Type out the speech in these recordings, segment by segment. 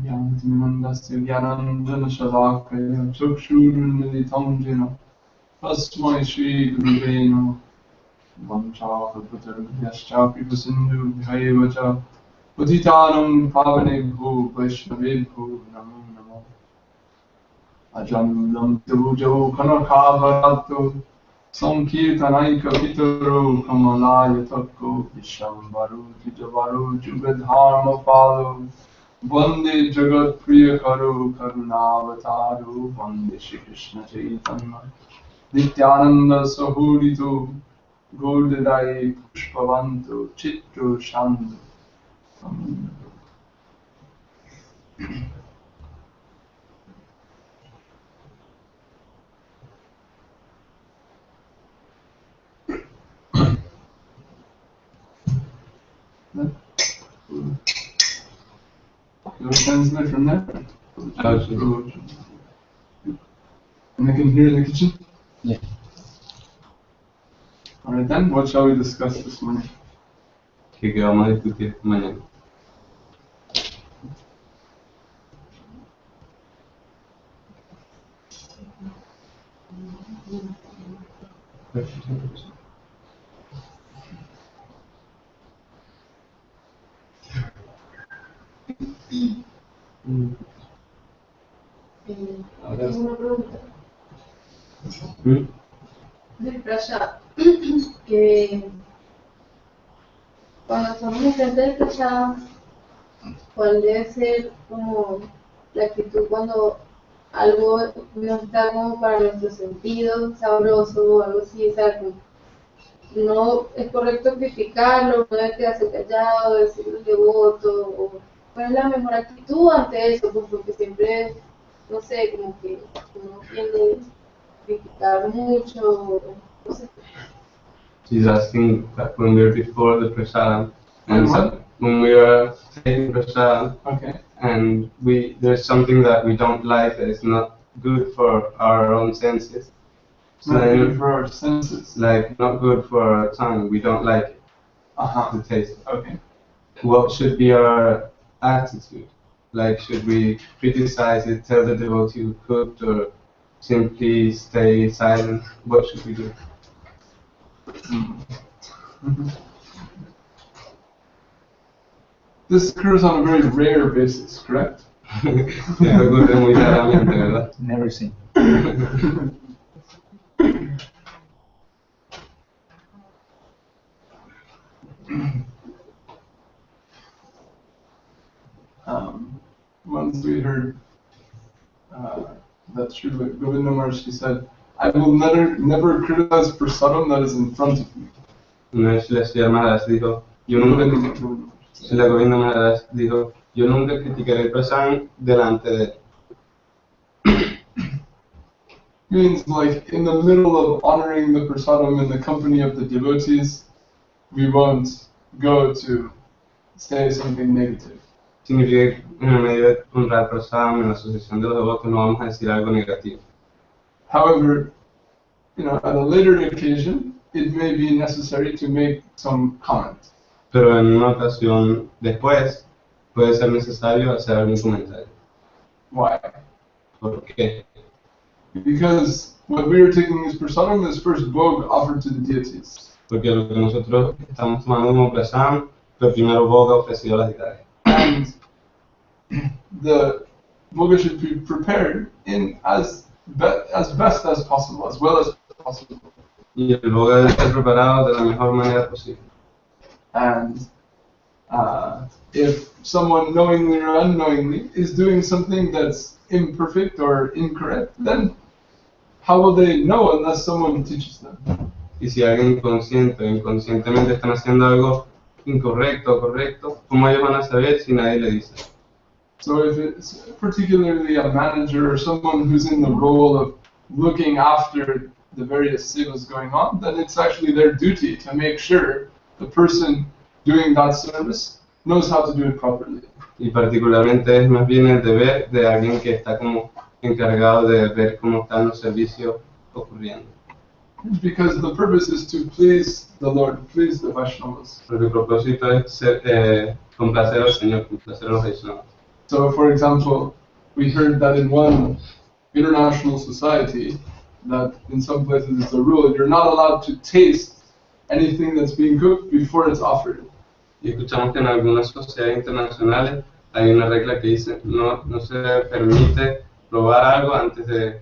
Yantimandasya Gyananjana Shalakaya Chukshurmilitam Jena Tasmai Shri Gurave Namaha Vanchakalpatarubhyascha Kripasindu Bhaivacha Patitanam Pavanebhyo Vaishnavebhyo Namo Namo Ajamlam Tujo Kanakavarato Sankirtanaika Pitaro Kamalaya Tako Vishambharu Tijavaru Jugadharma Palo Vande Jagat Priya Karo Karunavataru Vande Shri Krishna Chaitanya Nityananda Sahurito Goldadai Pushpavanto Chitro Shandu You'll translate from there? Absolutely. And I can hear in the kitchen? Yeah. Alright then, what shall we discuss this morning? ¿Qué vamos a discutir mañana? Tengo una pregunta. Del prasad, que cuando estamos enfrente del prasad, ¿cuál debe ser como la actitud cuando algo no está como para nuestro sentido, sabroso o algo así? O sea, no es correcto criticarlo, no debe quedarse callado, decirle devoto, o ¿cuál es la mejor actitud ante eso? Pues porque siempre, no sé, como que uno tiende a criticar mucho, no sé. She's asking that when we're before the prasadam, and so when we are taking prasadam, Okay. and there's something that we don't like, that is not good for our own senses. It's not good for our senses. Like not good for our tongue. We don't like it, the taste. Okay. What should be our attitude? Like, should we criticize it, tell the devotee who cooked, or simply stay silent? What should we do? This occurs on a very rare basis, correct? Ocurre muy raramente, ¿verdad? Never seen. Once we heard that Srila Govinda Maharaj said, I will never criticize prasadam that is in front of me. Una vez la Sridhar Mahārāj dijo, la Govinda Mahārāj dijo, yo nunca criticaré el prasadam delante de él. Means like in the middle of honoring the prasadam in the company of the devotees, we won't go to say something negative. Significa que en el medio de honrar el prasadam en la asociación de los devotos no vamos a decir algo negativo. However, at a later occasion, it may be necessary to make some comment. Pero en una ocasión después puede ser necesario hacer algún comentario. Why? ¿Por qué? Because what we are taking as prasadam is first bhog offered to the deities. Porque lo que nosotros estamos tomando como prasadam fue primero boga ofrecido a las deidades. And the bhoga should be prepared in as best as possible, as well as possible. Y el boga debe estar preparado de la mejor manera posible. And if someone knowingly or unknowingly is doing something that's imperfect or incorrect, then how will they know unless someone teaches them? Y si alguien consciente o inconscientemente están haciendo algo incorrecto o correcto, ¿cómo ellos van a saber si nadie le dice? So if it's particularly a manager or someone who's in the role of looking after the various sevas going on, then it's actually their duty to make sure the person doing that service knows how to do it properly. Y particularmente es más bien el deber de alguien que está como encargado de ver cómo están los servicios ocurriendo. Because the purpose is to please the Lord, please the Vaishnavas. Porque el propósito es complacer al Señor, complacer a los Vaishnavas. So, for example, we heard that in one international society, that in some places it's a rule, you're not allowed to taste anything that's being cooked before it's offered. Y escuchamos que en algunas sociedades internacionales hay una regla que dice no se permite probar algo antes de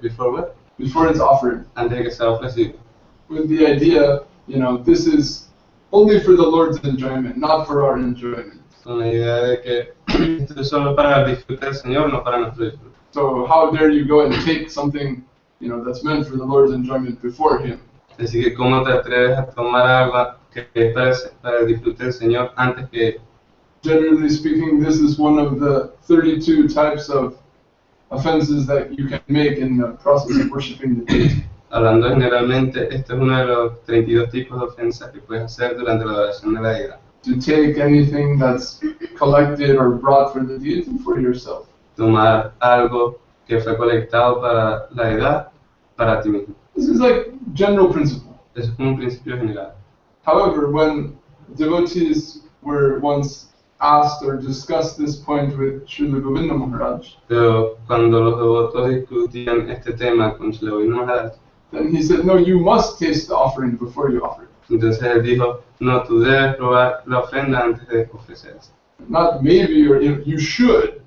before what? Before it's offered. Antes de que sea ofrecido. With the idea, this is only for the Lord's enjoyment, not for our enjoyment. Con la idea de que esto es solo para el disfrute del Señor, no para nuestro disfrute. So how dare you go and take something, that's meant for the Lord's enjoyment before Him? Así que cómo te atreves a tomar algo que es para el disfrute del Señor antes que... Generally speaking, this is one of the 32 types of offenses that you can make in the process of worshiping the deity. Hablando generalmente, este es uno de los 32 tipos de ofensas que puedes hacer durante la adoración de la deidad. To take anything that's collected or brought for the deity for yourself. Tomar algo que fue colectado para la deidad para ti mismo. This is like general principle. Eso es como un principio general. However, when devotees were once asked or discussed this point with Srila Govinda Mahārāj, Pero cuando los devotos discutían este tema con Srila Govinda Mahārāj, then he said, no, you must taste the offering before you offer it. entonces él dijo, no, tú debes probar la ofrenda antes de ofrecerse. Not maybe or you should.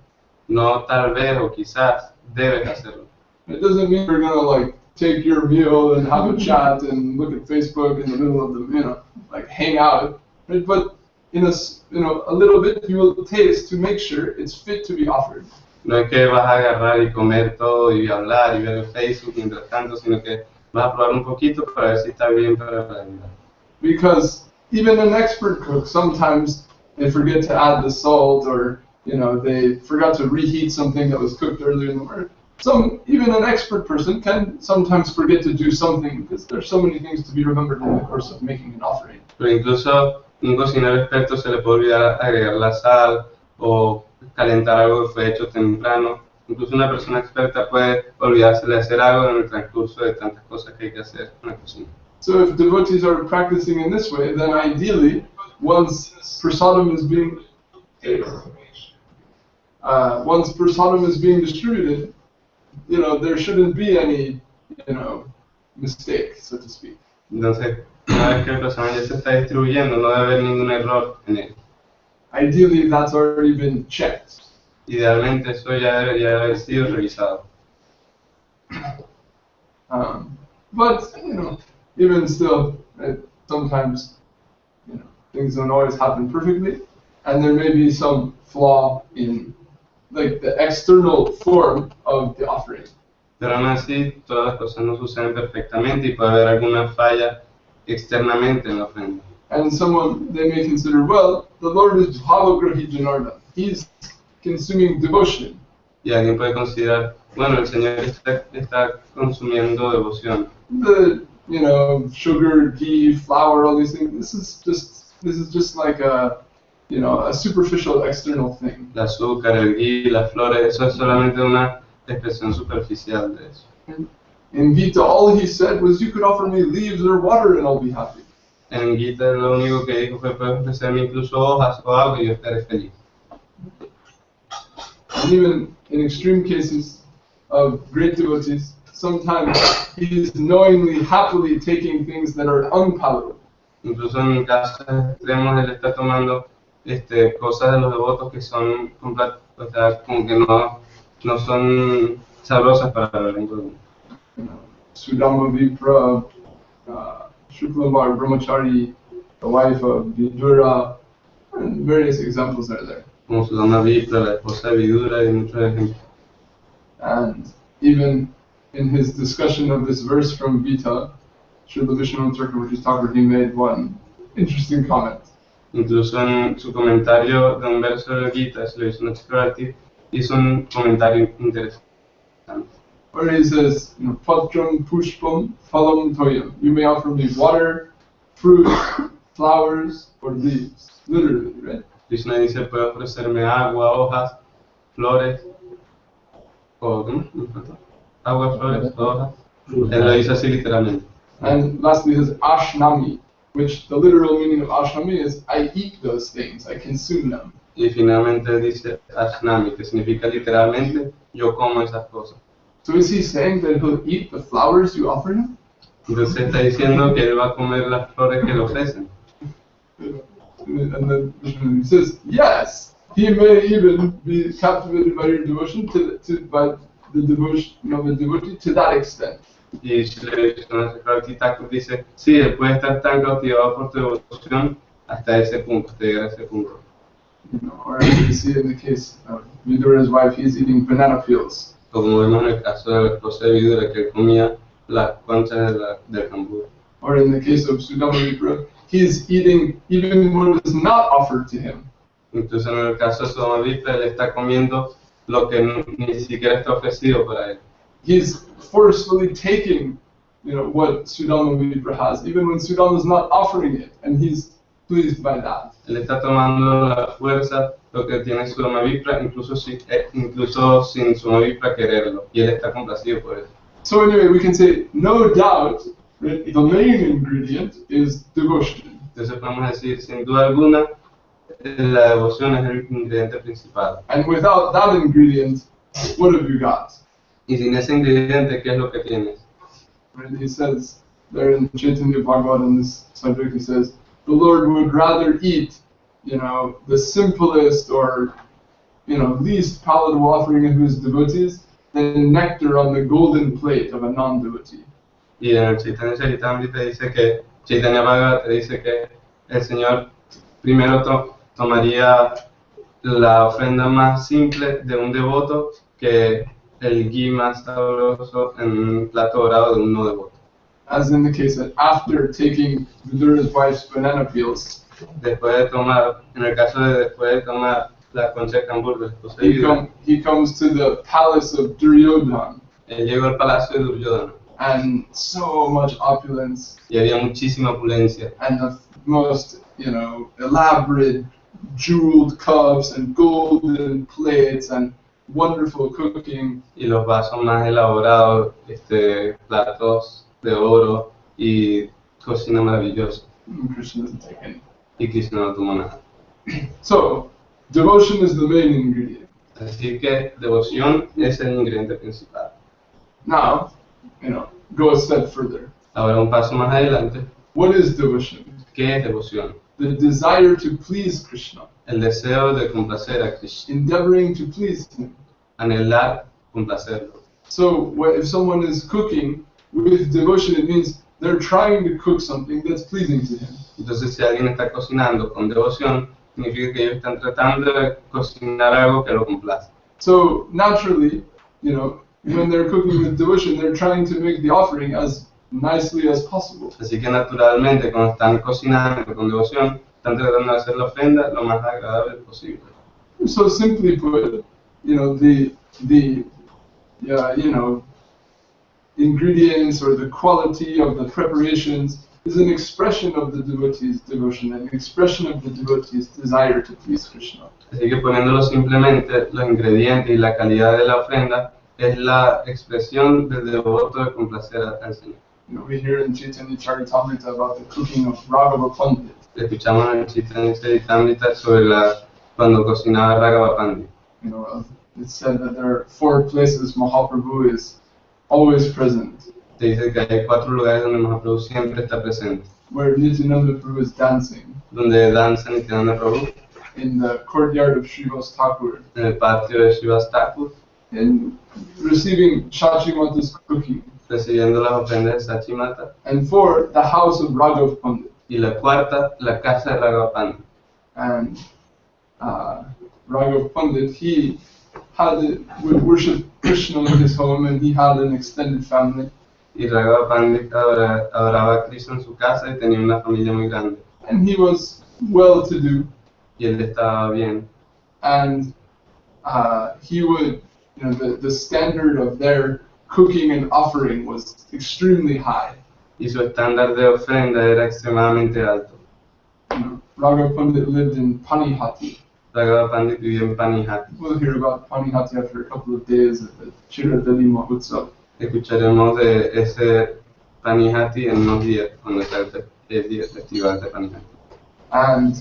No tal vez o quizás debes hacerlo. It doesn't mean you're gonna take your meal and have a chat and look at Facebook in the middle of the, hang out. Right? But in a little bit you will taste to make sure it's fit to be offered. No es que vas a agarrar y comer todo y hablar y ver el Facebook mientras tanto, sino que vas a probar un poquito para ver si está bien para la deidad. Because even an expert cook, sometimes they forget to add the salt, or they forgot to reheat something that was cooked earlier in the morning. Even an expert person can sometimes forget to do something because there's so many things to be remembered in the course of making an offering. Pero incluso un cocinero experto se le puede olvidar agregar la sal o calentar algo que fue hecho temprano. Incluso una persona experta puede olvidarse de hacer algo en el transcurso de tantas cosas que hay que hacer en la cocina. So if devotees are practicing in this way, then ideally, once prasadam is being distributed, there shouldn't be any, mistake, so to speak. Entonces, una vez que el prasadam ya se está distribuyendo, no debe haber ningún error en él. Ideally, that's already been checked. Idealmente, eso ya debería haber sido revisado. But even still, sometimes things don't always happen perfectly, and there may be some flaw in the external form of the offering. Pero aún así, todas las cosas no suceden perfectamente y puede haber alguna falla externamente en la ofrenda. And they may consider, well, the Lord is Bhavagrahi Janardana. He's consuming devotion. Y alguien puede considerar, bueno, el Señor está consumiendo devoción. The sugar, ghee, flour, all these things. This is just like a superficial external thing. El azúcar, el ghee, las flores, eso es solamente una expresión superficial de eso. In Gita, all he said was, you could offer me leaves or water and I'll be happy. En Gita lo único que dijo fue, puedes ofrecerme incluso hojas o agua y yo estaré feliz. And even in extreme cases of great devotees, sometimes he's knowingly, happily taking things that are unpalatable. Incluso en casos extremos él está tomando cosas de los devotos que son como que no son sabrosas para la lengua. Sudama Vipra, Shuklambar Brahmachari, the wife of Vidura, and various examples are there. Como Sudama Vipra, la esposa de Vidura y muchos ejemplos. And even in his discussion of this verse from Gita, Srila Vishnu Chakravarti Thakur, he made one interesting comment. Incluso en su comentario de un verso de Gita, Srila Vishnu Chakravarti hizo un comentario interesante. Where he says, Patram Pushpam Phalam Toyam. You may offer me water, fruit, flowers, or leaves. Literally, right? Krishna dice, puede ofrecerme agua, hojas, flores, o ¿cómo? Agua, flores, hojas. Él lo dice así literalmente. And lastly, it says ashnami, which the literal meaning of ashnami is I eat those things, I consume them. Y finalmente dice ashnami, que significa literalmente yo como esas cosas. So is he saying that he'll eat the flowers you offer him? Entonces está diciendo que él va a comer las flores que le ofrecen. And then he says, yes, he may even be captivated by your devotion by the devotion of a devotee to that extent. Y Bhakti dice, sí, él puede estar tan cautivado por tu devoción hasta ese punto, hasta llegar a ese punto. You know, or as we see in the case of Vidura's wife, he's eating banana peels. O como vemos en el caso de la esposa de Vidura, que él comía las conchas del cambur. Or in the case of Sudama Vipra, he's eating even what is not offered to him. Entonces en el caso de Sudama Vipra, él está comiendo lo que ni siquiera está ofrecido para él. He's forcefully taking, you know, what Sudama Vipra has, even when Sudama is not offering it, and he's pleased by that. Él está tomando la fuerza lo que tiene Sudama Vipra, incluso sin Sudama Vipra quererlo, y él está complacido por eso. So anyway, we can say, no doubt, right, the main ingredient is devotion. Entonces podemos decir, sin duda alguna, la devoción es el ingrediente principal. And without that ingredient, what have you got? Y sin ese ingrediente, ¿qué es lo que tienes? Right? He says there in Chaitanya Bhagavat on this subject, he says, the Lord would rather eat, you know, the simplest or, you know, least palatable offering of his devotees than nectar on the golden plate of a non-devotee. Y en el Chaitanya Charitamrita dice que, Chaitanya Bhagavat dice que el Señor primero tomaría la ofrenda más simple de un devoto que el ghee más sabroso en un plato dorado de un no devoto. As in the case that after taking Vidura's wife's banana peels, Después de tomar, en el caso de después de tomar la concha de cambur de la esposa de Vidura, he comes to the palace of Duryodhana, él llegó al palacio de Duryodhana and so much opulence, y había muchísima opulencia and the most, you know, elaborate jeweled cups and golden plates and wonderful cooking. y los vasos más elaborados, platos de oro y cocina maravillosa. And Krishna doesn't take any. Y Krishna no tomó nada. So, devotion is the main ingredient. Así que devoción es el ingrediente principal. Now, you know, go a step further. Ahora un paso más adelante, What is devotion? ¿qué es devoción? The desire to please Krishna, El deseo de complacer a Krishna, endeavoring to please him. anhelar complacerlo. So, if someone is cooking with devotion, it means they're trying to cook something that's pleasing to him. Entonces si alguien está cocinando con devoción, significa que ellos están tratando de cocinar algo que lo complace. So, naturally, you know, when they're cooking with devotion, they're trying to make the offering as nicely as possible. Así que naturalmente cuando están cocinando con devoción, están tratando de hacer la ofrenda lo más agradable posible. So simply put, you know, the you know, ingredients or the quality of the preparations is an expression of the devotee's devotion, an expression of the devotee's desire to please Krishna. Así que poniéndolo simplemente, los ingredientes y la calidad de la ofrenda es la expresión del devoto de complacer al Señor. You know, we hear in Chaitanya Charitamrita about the cooking of Raghava Pandit. Escuchamos en el Chaitanya Charitamrita sobre cuando cocinaba Raghava Pandit. You know, it's said that there are 4 places Mahaprabhu is always present, Te dice que hay 4 lugares donde Mahaprabhu siempre está presente, where Nityananda Prabhu is dancing, donde danza Nityananda Prabhu, in the courtyard of Srivas Thakur, en el patio de Śrīpad Thakur, and receiving Shachimata's cooking, recibiendo las ofrendas de Sachimata, and 4, the house of Raghav Pandit. y la cuarta, la casa de Raghava Pandit. And Raghav Pandit, he would worship Krishna in his home, and he had an extended family. Y Raghava Pandit adoraba a Krishna en su casa y tenía una familia muy grande. And he was well-to-do, Y él estaba bien. and he would, you know, the standard of their cooking and offering was extremely high. Y su estándar de ofrenda era extremadamente alto. You know, Raghav Pandit lived in Panihati. Raghava Pandit vivía en Panihati. We'll hear about Panihati after a couple of days at the Chiradali Mahotsav. escucharemos de ese Panihati en unos días, cuando está el festival de Panihati. And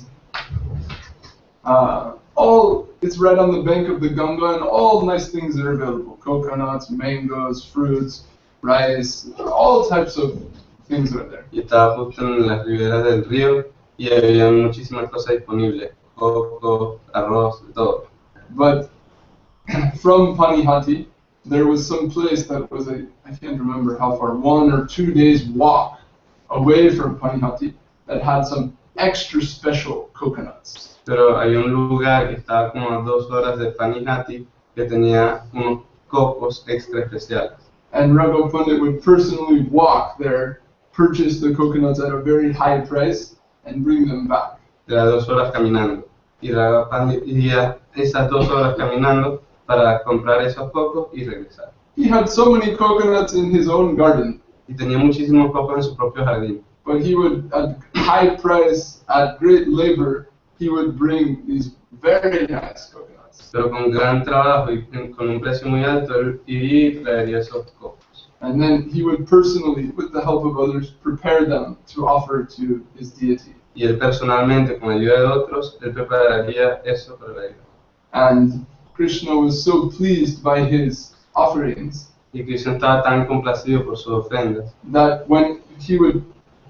all it's right on the bank of the Ganga, and all nice things are available: coconuts, mangoes, fruits, rice, all types of things are there. Y estaba justo en las riberas del río y había muchísimas cosas disponibles: coco, arroz, de todo. But from Panihati, there was some place that was I can't remember how far, 1 or 2 days walk away from Panihati, that had some extra special coconuts. Pero hay un lugar que estaba como a 2 horas de Panihati que tenía unos cocos extra especiales. And Raghav Pandit would personally walk there, purchase the coconuts at a very high price, and bring them back. Era 2 horas caminando. Y Raghav Pandit iría esas 2 horas caminando para comprar esos cocos y regresar. He had so many coconuts in his own garden, Y tenía muchísimos cocos en su propio jardín. but he would, at high price, at great labor, he would bring these very nice coconuts. Pero con gran trabajo y con un precio muy alto, él iría y traería esos cocos. And then he would personally, with the help of others, prepare them to offer to his deity. Y él personalmente, con ayuda de otros, él prepararía eso para la deidad. And Krishna was so pleased by his offerings Y Krishna estaba tan complacido por sus ofrendas that when he would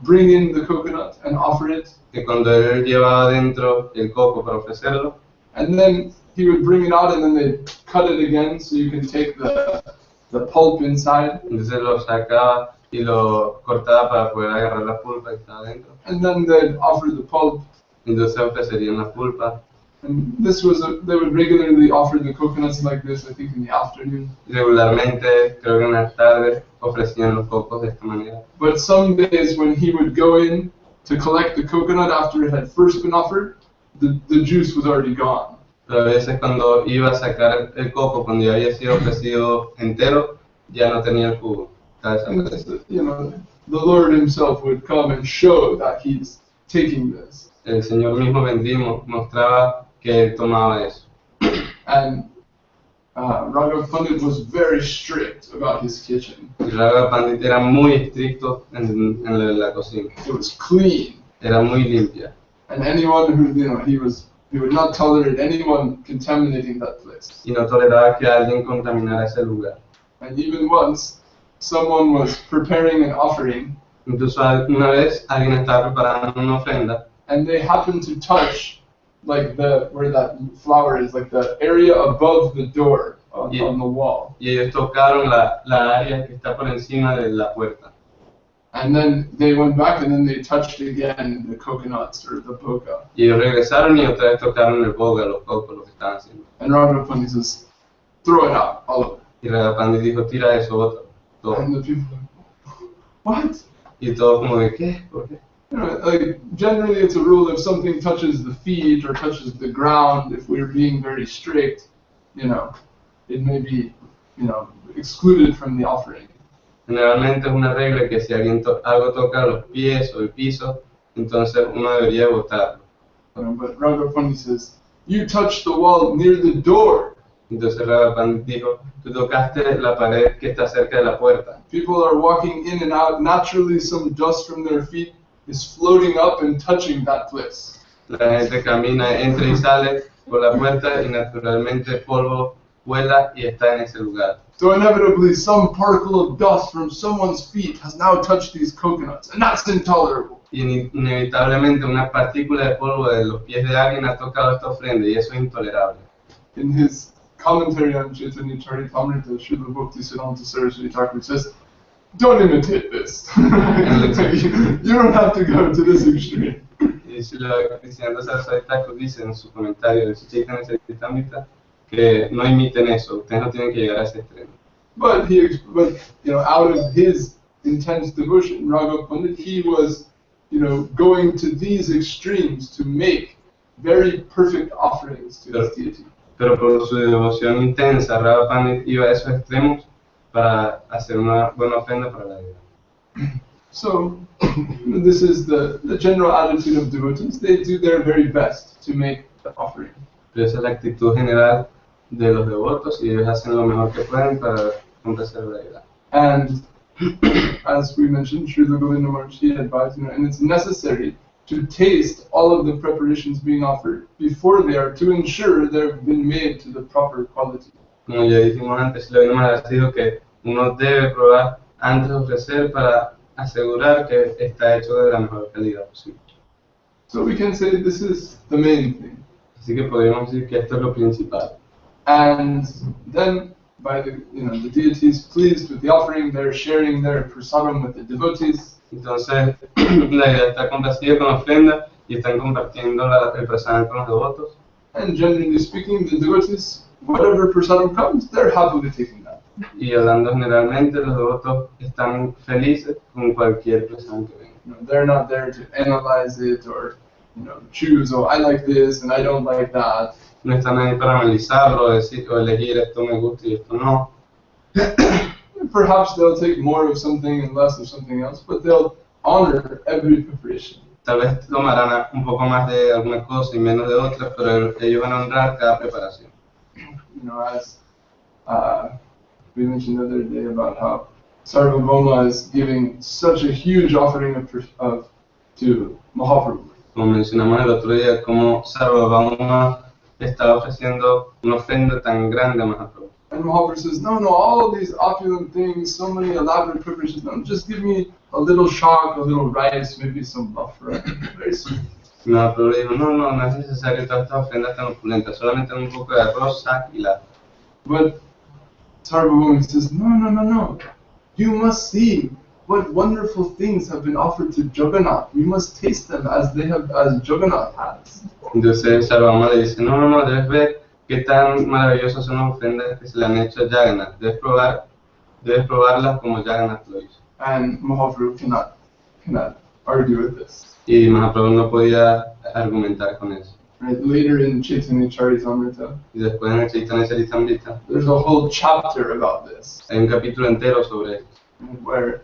bring in the coconut and offer it, que cuando él llevaba dentro el coco para ofrecerlo, and then he would bring it out and then they'd cut it again so you can take the pulp inside, entonces lo sacaba y lo cortaba para poder agarrar la pulpa que estaba dentro. and then they'd offer the pulp. Entonces ofrecerían la pulpa. And this was they would regularly offer the coconuts like this, I think in the afternoon. Regularmente, creo que en las tardes, ofrecían los cocos de esta manera. But some days when he would go in to collect the coconut after it had first been offered, the juice was already gone. Pero a veces cuando iba a sacar el coco, cuando ya había sido ofrecido entero, ya no tenía el jugo. Estaba And desaparecido. you know, the Lord himself would come and show that he's taking this. El Señor mismo bendito mostraba que él tomaba eso. And Raghav Pandit was very strict about his kitchen. Y Raghav Pandit era muy estricto en la cocina. It was clean, Era muy limpia. and anyone who, you know, he would not tolerate anyone contaminating that place. Y no toleraba que alguien contaminara ese lugar. And even once, someone was preparing an offering, Incluso una vez alguien estaba preparando una ofrenda and they happened to touch, like where that flower is, like the area above the door on the wall. y ellos tocaron la área que está por encima de la puerta. And then they went back and then they touched again the coconuts or the boga. Y ellos regresaron y otra vez tocaron el boga, los cocos, lo que estaban haciendo. And Raghav Pandit says, throw it out, all of it. Y Raghav Pandit dijo, tira eso, bótalo, todo. And the people are like, what? Y todos como de, ¿qué? ¿Por qué? You know, like generally it's a rule if something touches the feet or touches the ground, if we're being very strict, you know, it may be, you know, excluded from the offering. Generalmente es una regla que si alguien algo toca los pies o el piso, entonces uno debería botarlo. But Raghav Pandit says, you touched the wall near the door. Entonces Raghav Pandit dijo, tú tocaste la pared que está cerca de la puerta. People are walking in and out. Naturally, some dust from their feet is floating up and touching that place. La gente camina, entra y sale por la puerta y naturalmente polvo vuela y está en ese lugar. So inevitably, some particle of dust from someone's feet has now touched these coconuts, and that's intolerable. Y inevitablemente una partícula de polvo de los pies de alguien ha tocado esta ofrenda y eso es intolerable. In his commentary on Chaitanya Charitamrita, Srila Bhakti Siddhanta Saraswati Thakur says, don't imitate this. You don't have to go to this extreme. Y si lo Cristiano Saraswati Thakur dice en su comentario de Chaitanya Charitamrita que no imiten eso, ustedes no tienen que llegar a ese extremo. But you know, out of his intense devotion, Raghav Pandit, he was, you know, going to these extremes to make very perfect offerings to his deity. Pero por su devoción intensa, Raghav Pandit iba a esos extremos para hacer una buena ofrenda para la deidad. So, this is the general attitude of devotees. They do their very best to make the offering. Pero esa es la actitud general de los devotos y ellos hacen lo mejor que pueden para complacer a la deidad. And as we mentioned, Srila Govinda Maharaj, he advised, and it's necessary to taste all of the preparations being offered before they are, to ensure they've been made to the proper quality. Como ya dijimos antes, Srila Mahārāj dijo que uno debe probar antes de ofrecer para asegurar que está hecho de la mejor calidad posible. So we can say this is the main thing. Así que podríamos decir que esto es lo principal. And then, by the deities pleased with the offering, they're sharing their prasadam with the devotees. Entonces, la idea está complacida con la ofrenda y están compartiendo el prasadam con los devotos. And generally speaking, the devotees, whatever prasadam comes, they're happily taking that. Y hablando generalmente, los devotos están felices con cualquier prasadam que venga. They're not there to analyze it or choose, oh, I like this and I don't like that. No están ahí para analizarlo, decir, o elegir esto me gusta y esto no. Perhaps they'll take more of something and less of something else, but they'll honor every preparation. Tal vez tomarán un poco más de alguna cosa y menos de otra, pero ellos van a honrar cada preparación. As we mentioned the other day about how Sarvabhauma is giving such a huge offering to Mahaprabhu. Como mencionamos el otro día, como Sarvabhauma está ofreciendo una ofrenda tan grande a Mahaprabhu. And Mahaprabhu says, no, all these opulent things, so many elaborate preparations, no, just give me a little shock, a little rice, maybe some buffalo. Very sweet. Mahaprabhu dijo, no es necesario todas estas ofrendas tan opulentas, solamente un poco de arroz, sac y la. But Sarvabhauma says, no, you must see what wonderful things have been offered to Jagannath. You must taste them as Jagannath has. Entonces Sarvabhauma le dice, no, debes ver qué tan maravillosas son las ofrendas que se le han hecho a Jagannath. Debes probarlas como Jagannath lo hizo. And Mahaprabhu cannot argue with this. Y Mahaprabhu no podía argumentar con eso. Right? Later in Chaitanya Charitamrita, Y después en el Chaitanya Charitamrita there's a whole chapter about this, hay un capítulo entero sobre esto. where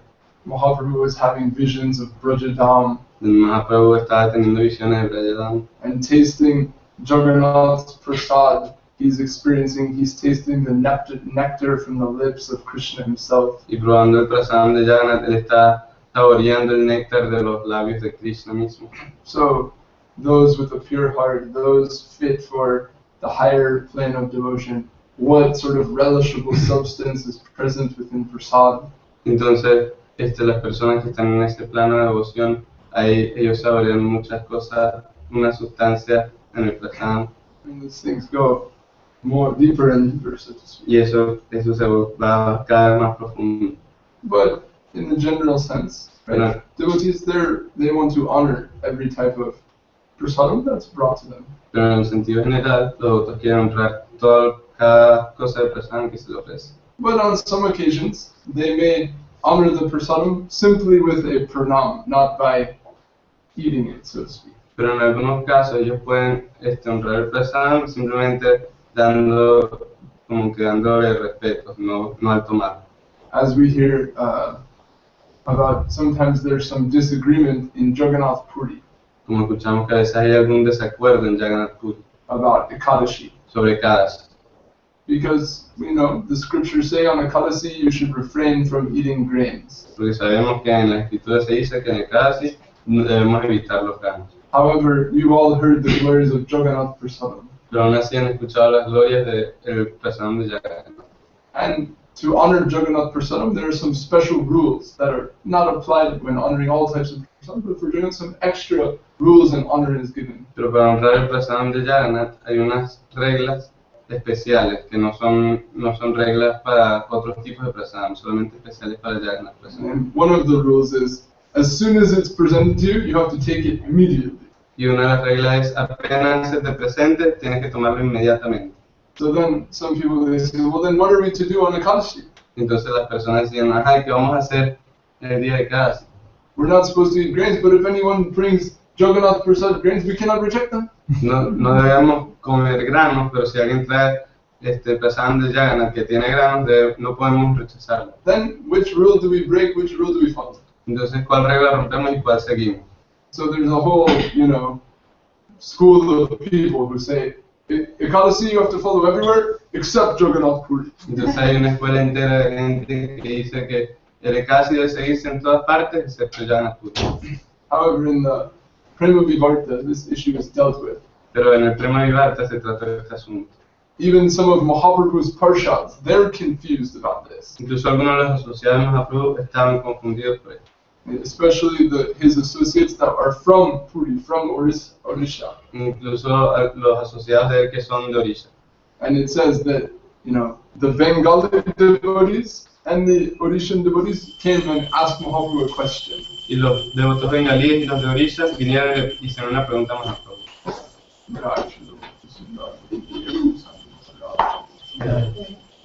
Mahaprabhu was having visions of Brajadam Mahaprabhu estaba teniendo visiones de Brajadam and tasting Jagannath's prasad. He's tasting the nectar from the lips of Krishna himself. y probando el prasadam de Jagannath, él está saboreando el néctar de los labios de Krishna mismo. So, those with a pure heart, those fit for the higher plane of devotion, what sort of relishable substance is present within prasad? Entonces, las personas que están en este plano de devoción, ahí ellos saborean muchas cosas, una sustancia en el prasadam. And these things go more deeper and deeper, so to speak. Y eso se va cada vez más profundo. But in the general sense, right, devotees, they want to honor every type of prasadam that's brought to them. Pero en el sentido general, los devotos quieren honrar cada cosa de prasadam que se le ofrece. But on some occasions, they may honor the prasadam simply with a pranam, not by eating it, so to speak. Pero en algunos casos ellos pueden honrar el prasadam simplemente dándole respeto, no al tomar. As we hear about, sometimes there's some disagreement in Jagannath Puri Como escuchamos que a veces hay algún desacuerdo en Jagannath Puri about Ekadashi. sobre Kadasi. Because the scriptures say on Ekadashi you should refrain from eating grains. Porque sabemos que en la escritura se dice que en el Kadasi debemos evitar los granos. However, you've all heard the glories of Jagannath Prasadam. Pero aún así han escuchado las glorias del prasadam de Jagannath. And to honor Jagannath Prasadam, there are some special rules that are not applied when honoring all types of prasadam, but for Jagannath, some extra rules and honor is given. Pero para honrar el prasadam de Jagannath hay unas reglas especiales que no son reglas para otros tipos de prasadam, solamente especiales para Jagannath Prasadam. And one of the rules is, as soon as it's presented to you, you have to take it immediately. Y una de las reglas es, apenas se te presente, tienes que tomarlo inmediatamente. So then some people they say, well then what are we to do on Ekadashi? Entonces las personas decían, ¿qué vamos a hacer en el día de Kadasi? We're not supposed to eat grains, but if anyone brings Jagannath Prasad grains, we cannot reject them. No debemos comer granos, pero si alguien trae prasadam de Jagannath que tiene granos, no podemos rechazarlo. Then which rule do we break, which rule do we follow? Entonces, ¿cuál regla rompemos y cuál seguimos? So there's a whole, school of people who say, Ekadasi you have to follow everywhere except Jagannath Puri. Entonces hay una escuela entera de gente que dice que el Ekadasi debe seguirse en todas partes excepto Jagannath Puri. However, in the Prema Vivarta, this issue is dealt with. Pero en el Prema Vivarta se trata de este asunto. Even some of Mahaprabhu's parshads, they're confused about this. Incluso algunos de los asociados de Mahaprabhu estaban confundidos por esto. Especially his associates that are from Puri, from Odisha. Incluso los asociados de él que son de Orissa. And it says that, the Bengali devotees and the Odishan devotees came and asked Mahaprabhu a question. Y los devotos bengalíes y los de Orissa vinieron y le hicieron una pregunta a Mahaprabhu.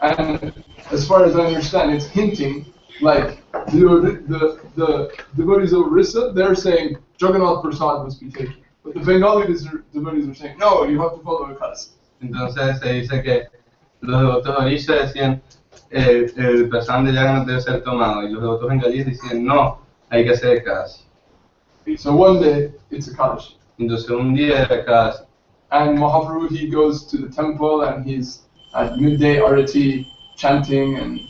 And as far as I understand, it's hinting like the devotees of Orissa, they're saying Jagannath Prasad must be taken. But the Bengali devotees are saying, no, you have to follow Ekadasi. Entonces se dice que los devotos de Orissa decían el prasad de Jagannath debe ser tomado y los devotos bengalíes decían no, hay que hacer Ekadasi. So one day, it's Ekadashi. Entonces un día era Ekadasi. And Mahaprabhu, he goes to the temple and he's at midday arati chanting and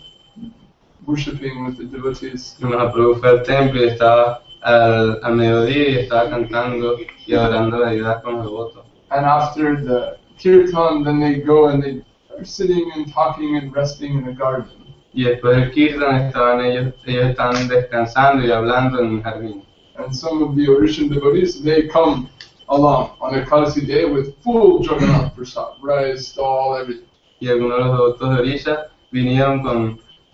worshipping with the devotees. Y Mahaprabhu fue al templo y estaba al mediodía y estaba cantando y adorando a la deidad con los devotos. And after the kirtan, then they go and they are sitting and talking and resting in a garden. Y después del kirtan ellos estaban descansando y hablando en un jardín. And some of the Orishan devotees, they come along on Ekadasi day with full Jagannath Prasad, rice, stall, everything. Y algunos de los devotos de Orissa vinieron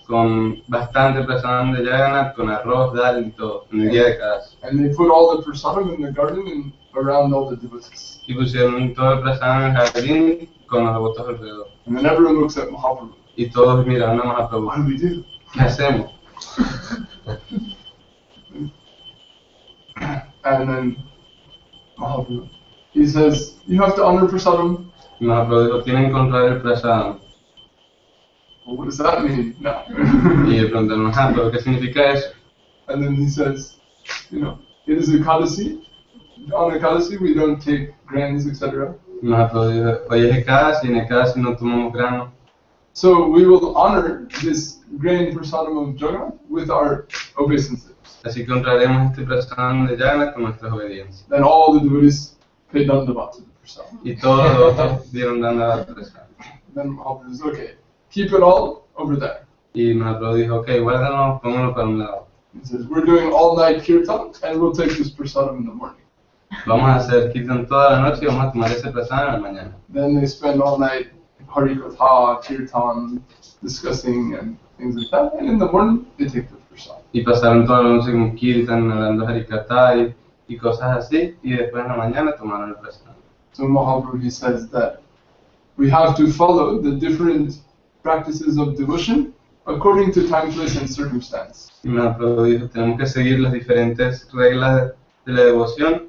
con bastante prasad de Jagannath, con arroz, dal y todo, en el día de Ekadasi. And they put all the prasadam in the garden and around all the devotees. Y pusieron todo el prasad en el jardín con los devotos alrededor. And then everyone looks at Mahaprabhu. Y todos miraron a Mahaprabhu. What do we do? ¿Qué hacemos? And then Mahaprabhu, he says, you have to honor prasadam. Y Mahaprabhu dijo, tienen que honrar el prasad. Well, what does that mean? No. Y le preguntaron, pero ¿qué significa eso? And then he says, it is Ekadasi. On Ekadasi we don't take grains, etc. Y Mahaprabhu dijo, hoy es Ekadasi, en Ekadasi no tomamos grano. So we will honor this grain prasadam of Jagannath with our obeisances. Así que honraremos este prasad de Jagannath con nuestras obediencias. Then all the devotees pay dandavat to the prasadam. Y todos los devotos dieron dandavat al prasad. Then Mahaprabhu says, okay, keep it all over there. Y Mahaprabhu dijo, ok, guárdalo, póngalo para un lado. He says, we're doing all night kirtan and we'll take this prasadam in the morning. Vamos a hacer kirtan toda la noche y vamos a tomar ese prasad en la mañana. Then they spend all night harikatha, kirtan, discussing and things like that. And in the morning, they take the prasad. Y pasaron toda la noche con kirtan, hablando harikatha y cosas así. Y después en la mañana tomaron el prasad. So Mahaprabhu, he says that we have to follow the different practices of devotion according to time, place, and circumstance. Y Mahaprabhu dijo, tenemos que seguir las diferentes reglas de la devoción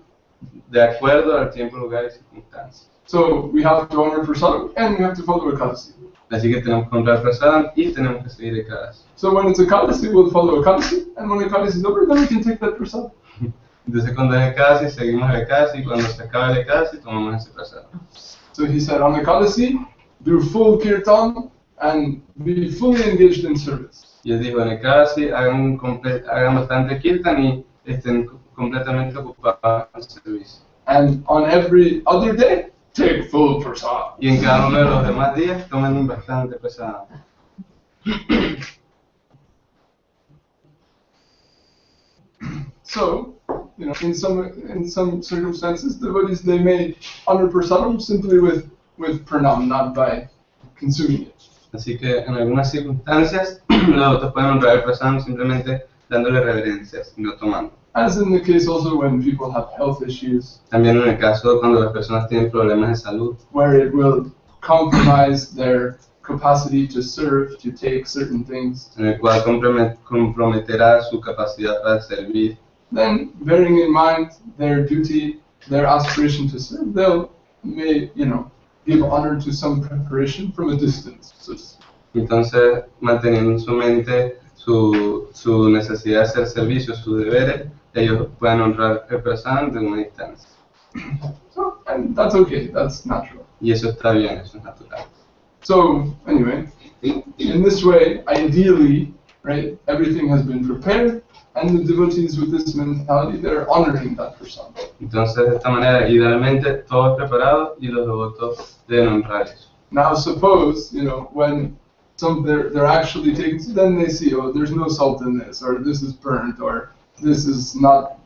de acuerdo al tiempo, lugar y circunstancias. So we have to honor prasadam and we have to follow Ekadasi. Así que tenemos que honrar prasadam y tenemos que seguir Ekadasi. So when it's Ekadasi, we'll follow Ekadasi, and when Ekadasi is over, then we can take that prasadam. Entonces cuando es Ekadasi, seguimos el Ekadasi, y cuando se acaba el Ekadasi, tomamos ese prasadam. So he said, on Ekadasi, do full kirtan and be fully engaged in service. Y él dijo, en Ekadasi hagan bastante kirtan y estén completamente ocupados en el servicio. And on every other day, take full prasad. Y en cada uno de los demás días, tomen bastante prasadam. So, in some circumstances, devotees, they may honor prasadam simply with pranam, not by consuming it. Así que en algunas circunstancias, los devotos pueden honrar el prasadam simplemente dándole reverencias y no tomando. As in the case also when people have health issues, También en el caso cuando las personas tienen problemas de salud, where it will compromise their capacity to serve, to take certain things, en el cual comprometerá su capacidad para servir. then bearing in mind their duty, their aspiration to serve, may give honor to some preparation from a distance. So Entonces, manteniendo en su mente su necesidad de hacer servicio, sus deberes, ellos pueden honrar el prasadam de una distancia. and that's okay, that's natural. Y eso está bien, eso es natural. So anyway, in this way, ideally, right, everything has been prepared, and the devotees with this mentality, they're honoring that person. Entonces, de esta manera, idealmente, todo es preparado y los devotos deben honrar eso. Now suppose, when they're actually taking, then they see, oh, there's no salt in this, or this is burnt, or this is not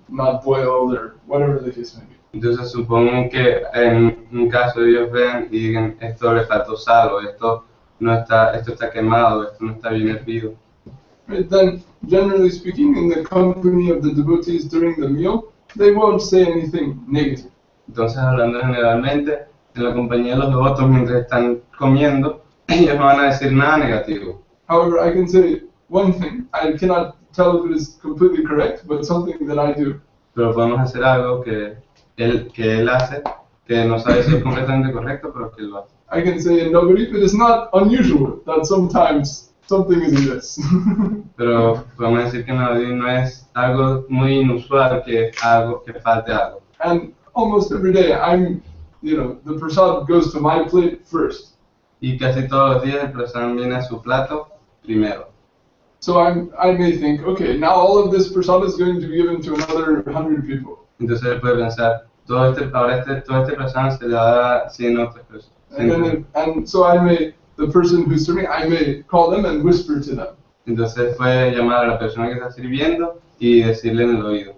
boiled, or whatever the case may be. Entonces supongo que en un caso ellos vean y digan, esto le faltó sal, o esto está quemado, esto no está bien hervido. Right, then, generally speaking, in the company of the devotees during the meal, they won't say anything negative. Entonces, hablando generalmente, en la compañía de los devotos mientras están comiendo, ellos no van a decir nada negativo. However, I can say one thing. I cannot tell if it is completely correct, but something that I do. Pero podemos hacer algo que él hace, que no sabe si es completamente correcto, pero que él lo hace. I can say in nobody, it is not unusual that sometimes something is amiss. Pero podemos decir que no es algo muy inusual que falte algo. And almost every day, the prasad goes to my plate first. Y casi todos los días el prasad viene a su plato primero. So I may think, okay, now all of this prasad is going to be given to another 100 people. Entonces él puede pensar, todo este prasad se le va a dar a 100 otras personas. And so the person who's serving, I may call them and whisper to them. Entonces puede llamar a la persona que está sirviendo y decirle en el oído,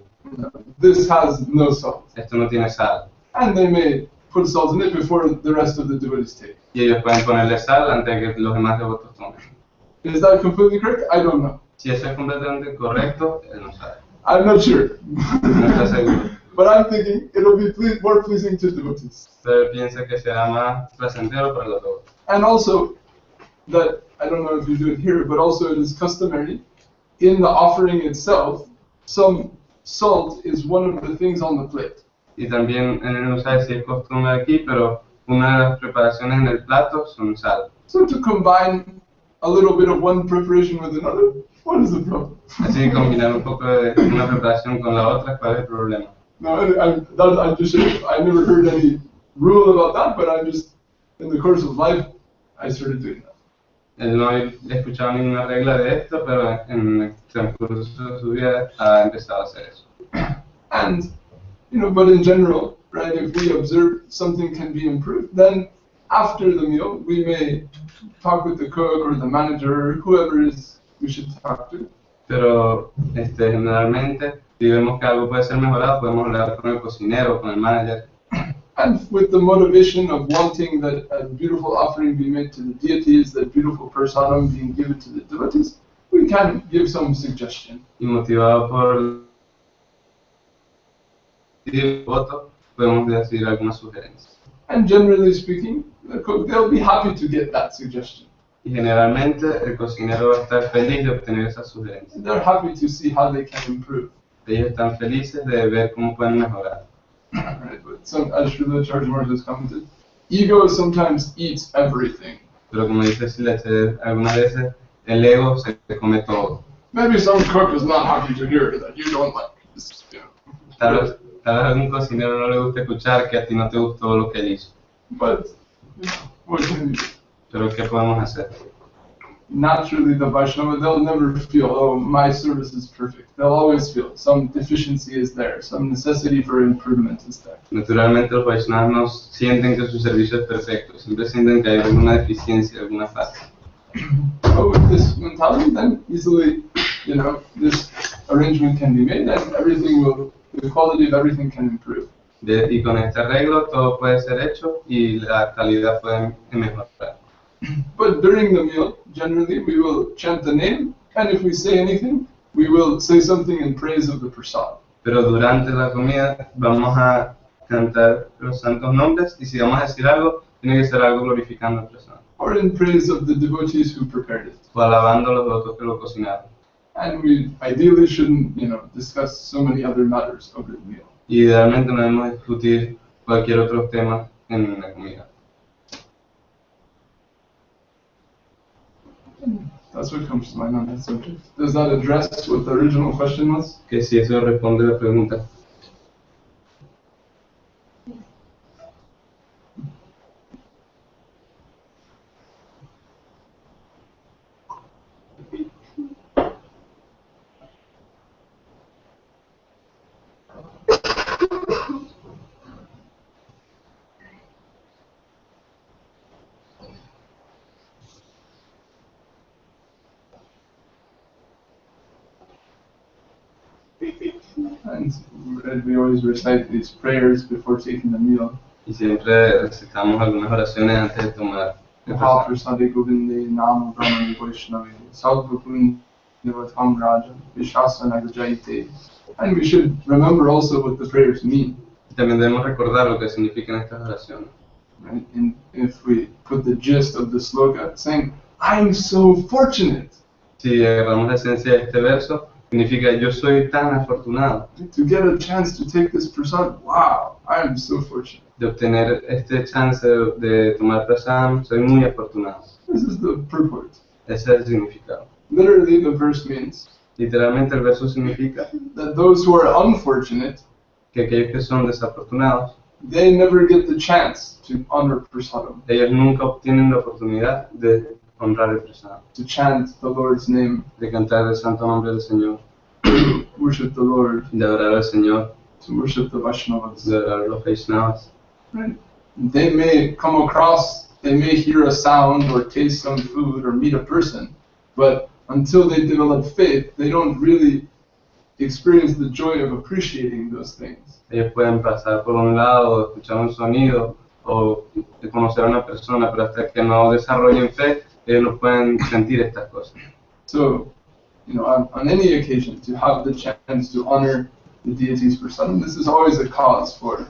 This has no salt. esto no tiene sal. And they may put salt in it before the rest of the devotees take. Y ellos pueden ponerle sal antes de que los demás devotos tomen. Is that completely correct? I don't know. Si eso es completamente correcto, él no sabe. I'm not sure. No está seguro. But I'm thinking it'll be more pleasing to devotees. Pero él piensa que será más placentero para los devotos. And also, that, I don't know if you do it here, but also it is customary, in the offering itself, some salt is one of the things on the plate. Y también, no sé si es costumbre aquí, pero una de las preparaciones en el plato son sal. So to combine a little bit of one preparation with another, what is the problem? Así que combinar un poco de una preparación con la otra, ¿cuál es el problema? No, I'm just saying, I never heard any rule about that, but I'm just, in the course of life, I started doing that. Él no he escuchado ninguna regla de esto, pero en el transcurso de su vida ha empezado a hacer eso. And, but in general, right, if we observe something can be improved, then after the meal, we may talk with the cook or the manager, or whoever is we should talk to. Pero generalmente, si vemos que algo puede ser mejorado, podemos hablar con el cocinero, con el manager. And with the motivation of wanting that a beautiful offering be made to the deities, that beautiful prasadam being given to the devotees, we can give some suggestion. Y motivado por el voto, podemos decir algunas sugerencias. And generally speaking, the cook, they'll be happy to get that suggestion. Y generalmente el cocinero va a estar feliz de obtener esas sugerencias. They're happy to see how they can improve. Ellos están felices de ver cómo pueden mejorar. Right, but as Sridhar Charge has commented, ego sometimes eats everything. Pero como dice Sridhar, algunas veces el ego se come todo. Maybe some cook is not happy to hear that you don't like this. Tal vez a algún cocinero no le gusta escuchar que a ti no te gustó lo que él hizo. But what can you do? Pero ¿qué podemos hacer? Naturally, the Vaishnava, they'll never feel, oh, my service is perfect. They'll always feel some deficiency is there, some necessity for improvement is there. Naturalmente los Vaishnavas no sienten que su servicio es perfecto, siempre sienten que hay alguna deficiencia, alguna falta. But with this mentality, then easily, this arrangement can be made and the quality of everything can improve. Y con este arreglo todo puede ser hecho y la calidad puede mejorar. But during the meal, generally, we will chant the name, and if we say anything, we will say something in praise of the prasad. Pero durante la comida vamos a cantar los santos nombres y si vamos a decir algo, tiene que ser algo glorificando al prasad. Or in praise of the devotees who prepared it. O alabando a los devotos que lo cocinaron. And we ideally shouldn't, discuss so many other matters over the meal. Y idealmente no debemos discutir cualquier otro tema en la comida. That's what comes to mind on that subject. Does that address what the original question was? Que si eso responde a la pregunta. And we always recite these prayers before taking the meal. Y siempre recitamos algunas oraciones antes de tomar el prasad. Mahaprasade Govinde Nama Brahmani Vaishnavi Sadhukun Nivatam Raja Vishasana Gajaite. And we should remember also what the prayers mean. Y también debemos recordar lo que significan estas oraciones. Right? And if we put the gist of the sloka, saying, I'm so fortunate Si agarramos la esencia de este verso, significa yo soy tan afortunado to get a chance to take this prasad. Wow, I am so fortunate. de obtener este chance de tomar prasad, soy muy afortunado. This is the purport. Ese es el significado. Literally, the verse means Literalmente el verso significa that those who are unfortunate, que aquellos que son desafortunados, they never get the chance to honor prasadam, ellos nunca obtienen la oportunidad de honrar el prasad, to chant the Lord's name, de cantar el santo nombre del Señor, to worship the Lord, de adorar al Señor, to worship the Vaishnavas. de adorar a los Vaishnavas. Right? They may come across, they may hear a sound or taste some food or meet a person, but until they develop faith, they don't really experience the joy of appreciating those things. Ellos pueden pasar por un lado, escuchar un sonido o conocer a una persona, pero hasta que no desarrollen fe, ellos no pueden sentir estas cosas. So, on any occasion, to have the chance to honor the deities prasadam, this is always a cause for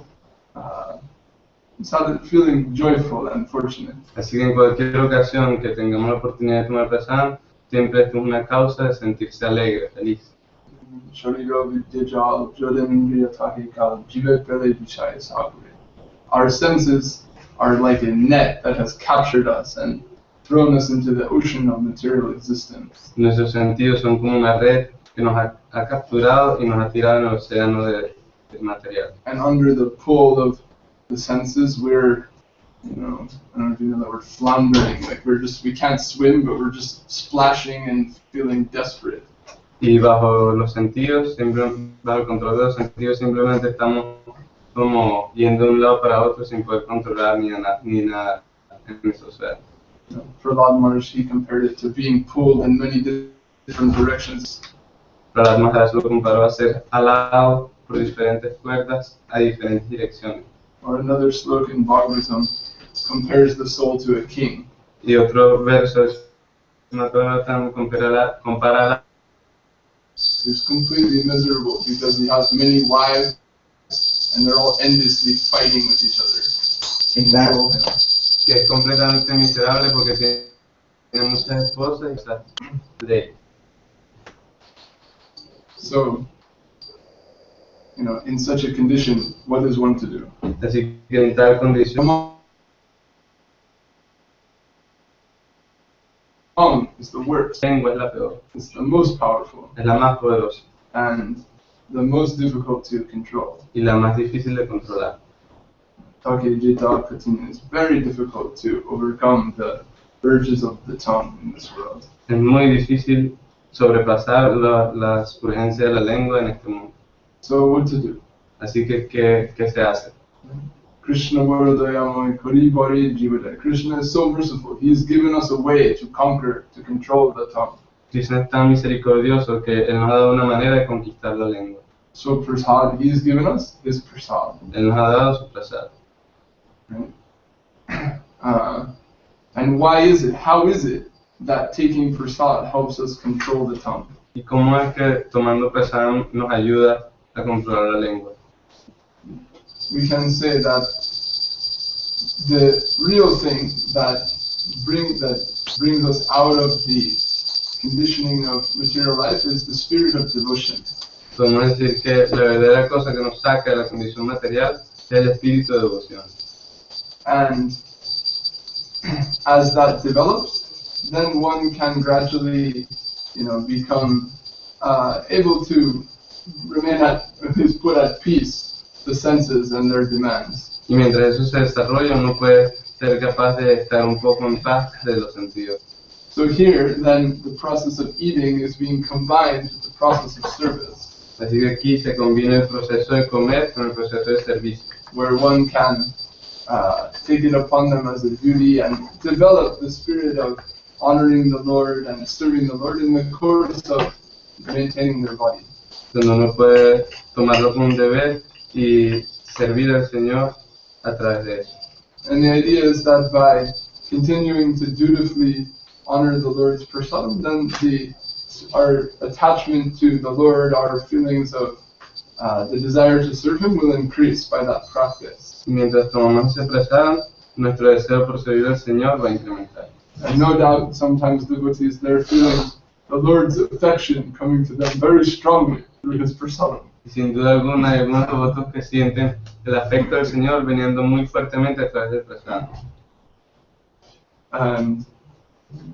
feeling joyful and fortunate. Así que en cualquier ocasión que tengamos la oportunidad de tomar prasad, siempre esto es una causa de sentirse alegre, feliz. Our senses are like a net that has captured us and thrown us into the ocean of material existence. Nuestros sentidos son como una red que nos ha capturado y nos ha tirado en el océano de material. And under the pull of the senses, we're, I don't know if you know that word, floundering. Like we can't swim, but we're just splashing and feeling desperate. Y bajo los sentidos, bajo el control de los sentidos, simplemente estamos como yendo de un lado para otro sin poder controlar ni nada en ese océano. Prahlad Maharaj, he compared it to being pulled in many different directions. Prahlad Maharaj lo comparó a ser alado por diferentes cuerdas a diferentes direcciones. Or another sloka in Bhagavatam compares the soul to a king. Y otro verso es compara He's completely miserable because he has many wives and they're all endlessly fighting with each other. que es completamente miserable porque tiene muchas esposas y está de él. So, in such a condition, what is one to do? Así que en tal condición, Tongue is the worst. la lengua es la peor, It's the most powerful es la más poderosa and the most difficult to control. y la más difícil de controlar. It's very difficult to overcome the urges of the tongue in this world. Es muy difícil sobrepasar las urgencias de la lengua en este mundo. So what to do? Así que, ¿qué se hace? Krishna Varadayamai Kari Bari Jivada. Krishna is so merciful. He has given us a way to conquer, to control the tongue. Krishna es tan misericordioso que Él nos ha dado una manera de conquistar la lengua. So prasad, He has given us His prasad. Él nos ha dado su prasad. Right? And why is it? How is it that taking prasad helps us control the tongue? ¿Y cómo es que tomando prasad nos ayuda a controlar la lengua? We can say that the real thing that brings us out of the conditioning of material life is the spirit of devotion. Podemos decir que la verdadera cosa que nos saca de la condición material es el espíritu de devoción. And as that develops, then one can gradually, become able to remain put at peace the senses and their demands. Y mientras eso se desarrolla, uno puede ser capaz de estar un poco en paz de los sentidos. So here, then, the process of eating is being combined with the process of service, Así que aquí se combina el proceso de comer con el proceso de servicio, where one can take it upon them as a duty and develop the spirit of honoring the Lord and serving the Lord in the course of maintaining their body. donde uno puede tomarlo como un deber y servir al Señor a través de eso. And the idea is that by continuing to dutifully honor the Lord's prasadam, then our attachment to the Lord, our feelings of the desire to serve Him will increase by that practice. Mientras tomamos ese prasadam, nuestro deseo por servir al Señor va a incrementar. And no doubt sometimes devotees, they're feeling the Lord's affection coming to them very strongly through His prasadam. Y sin duda alguna hay algunos devotos que sienten el afecto del Señor viniendo muy fuertemente a través del prasadam. And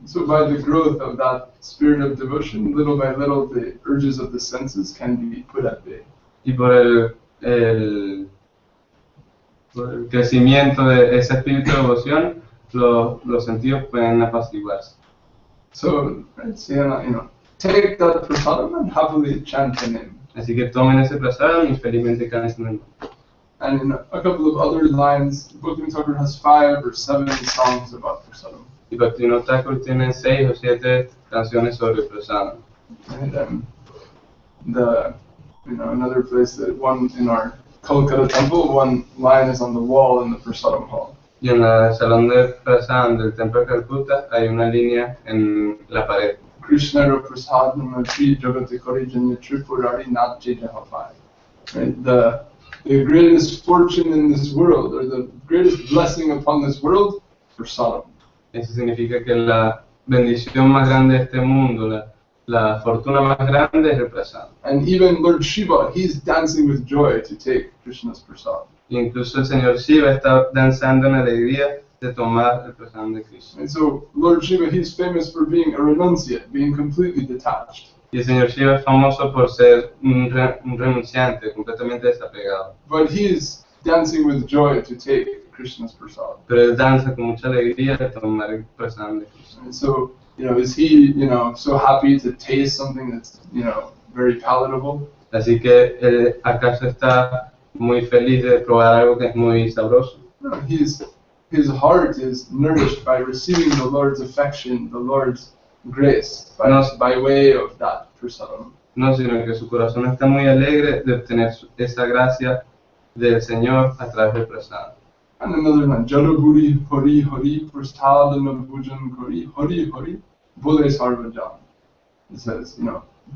so by the growth of that spirit of devotion, little by little, the urges of the senses can be put at bay. Y por el crecimiento de ese espíritu de devoción, los sentidos pueden apaciguarse. So, right, so, take that prasadam and happily chant the name. Así que tomen ese prasadam y felizmente canten el nombre. And in a couple of other lines, Bhakti Thakur has 5 or 7 songs about prasadam. Y Bhakti Thakur tiene 6 o 7 canciones sobre el prasadam. And another place that one in our Kolkata temple, one line is on the wall in the prasadam hall. Y en el salón de prasadam del templo de Calcuta hay una línea en la pared. Krishnara prasadam tri jagati kori janya tripurari nat jetahapai. Right? The greatest fortune in this world, or the greatest blessing upon this world, prasadam. Eso significa que la bendición más grande de este mundo, la fortuna más grande es el prasadam. And even Lord Shiva, he's dancing with joy to take Krishna's prasadam. Incluso el Señor Shiva está danzando en alegría de tomar el prasadam de Krishna. And so Lord Shiva, he's famous for being a renunciate, being completely detached. Y el Señor Shiva es famoso por ser un renunciante, completamente desapegado. But he's dancing with joy to take Krishna's prasadam. Pero él danza con mucha alegría de tomar el prasadam de Krishna. And so, is he, so happy to taste something that's, very palatable? Así que él acaso está muy feliz de probar algo que es muy sabroso. No, his heart is nourished by receiving the Lord's affection, the Lord's grace, by way of that prasadam. No, sino que su corazón está muy alegre de obtener esa gracia del Señor a través del prasadam. And another one, Jalaburi Hori Hori Prastadana Bhujan Kori Hori Hori Bole Sarvajan. It says,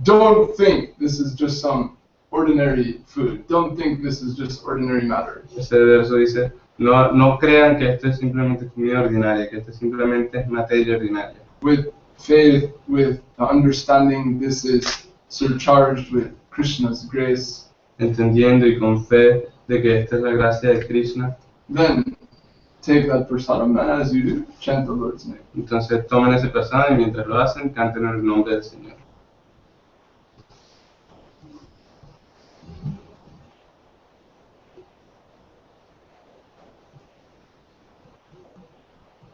don't think this is just some ordinary food. Don't think this is just ordinary matter. Ese verso dice, no crean que esto es simplemente comida ordinaria, que esto simplemente es materia ordinaria. With faith, with the understanding this is surcharged with Krishna's grace. Entendiendo y con fe de que esta es la gracia de Krishna. Then take that prasadam, and as you do, chant the Lord's name. Entonces tomen ese prasadam y mientras lo hacen, canten el nombre del Señor.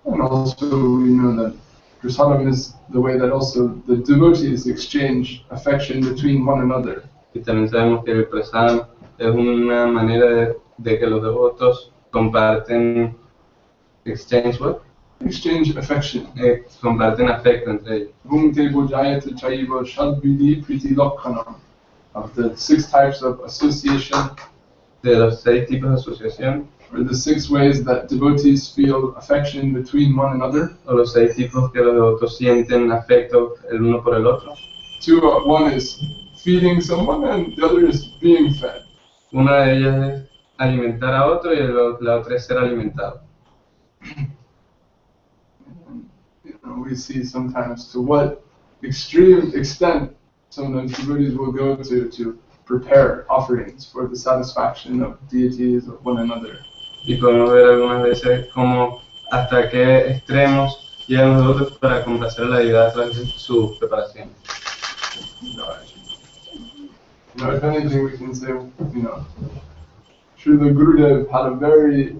And also we know that prasadam is the way that also the devotees exchange affection between one another. Y también sabemos que el prasadam es una manera de que los devotos comparten exchange affection. Comparten afecto entre ellos. Bhumte bojayate chaiva shadvidi priti lokhanam. Of the 6 types of association, De los 6 tipos de asociación, or the 6 ways that devotees feel affection between one another. o los 6 tipos que los devotos sienten afecto el uno por el otro. One is feeding someone, and the other is being fed. Una de ellas es alimentar a otro y la otra es ser alimentado. We see sometimes to what extreme extent sometimes devotees will go to prepare offerings for the satisfaction of deities of one another. Y podemos ver algunas veces como hasta qué extremos llegan los devotos para complacer a la deidad a través de su preparación. If anything, we can say, Srila Gurudev had a very,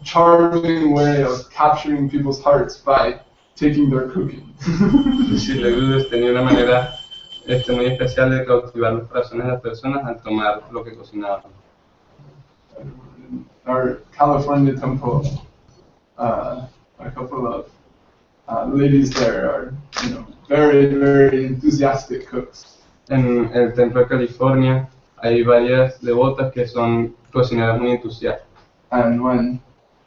charming way of capturing people's hearts by taking their cooking. Srila Gurudev tenía una manera muy especial de cautivar los corazones de las personas al tomar lo que cocinaban. Our California temple, a couple of ladies there are, very, very enthusiastic cooks. En el templo de California hay varias devotas que son cocineras muy entusiastas. And when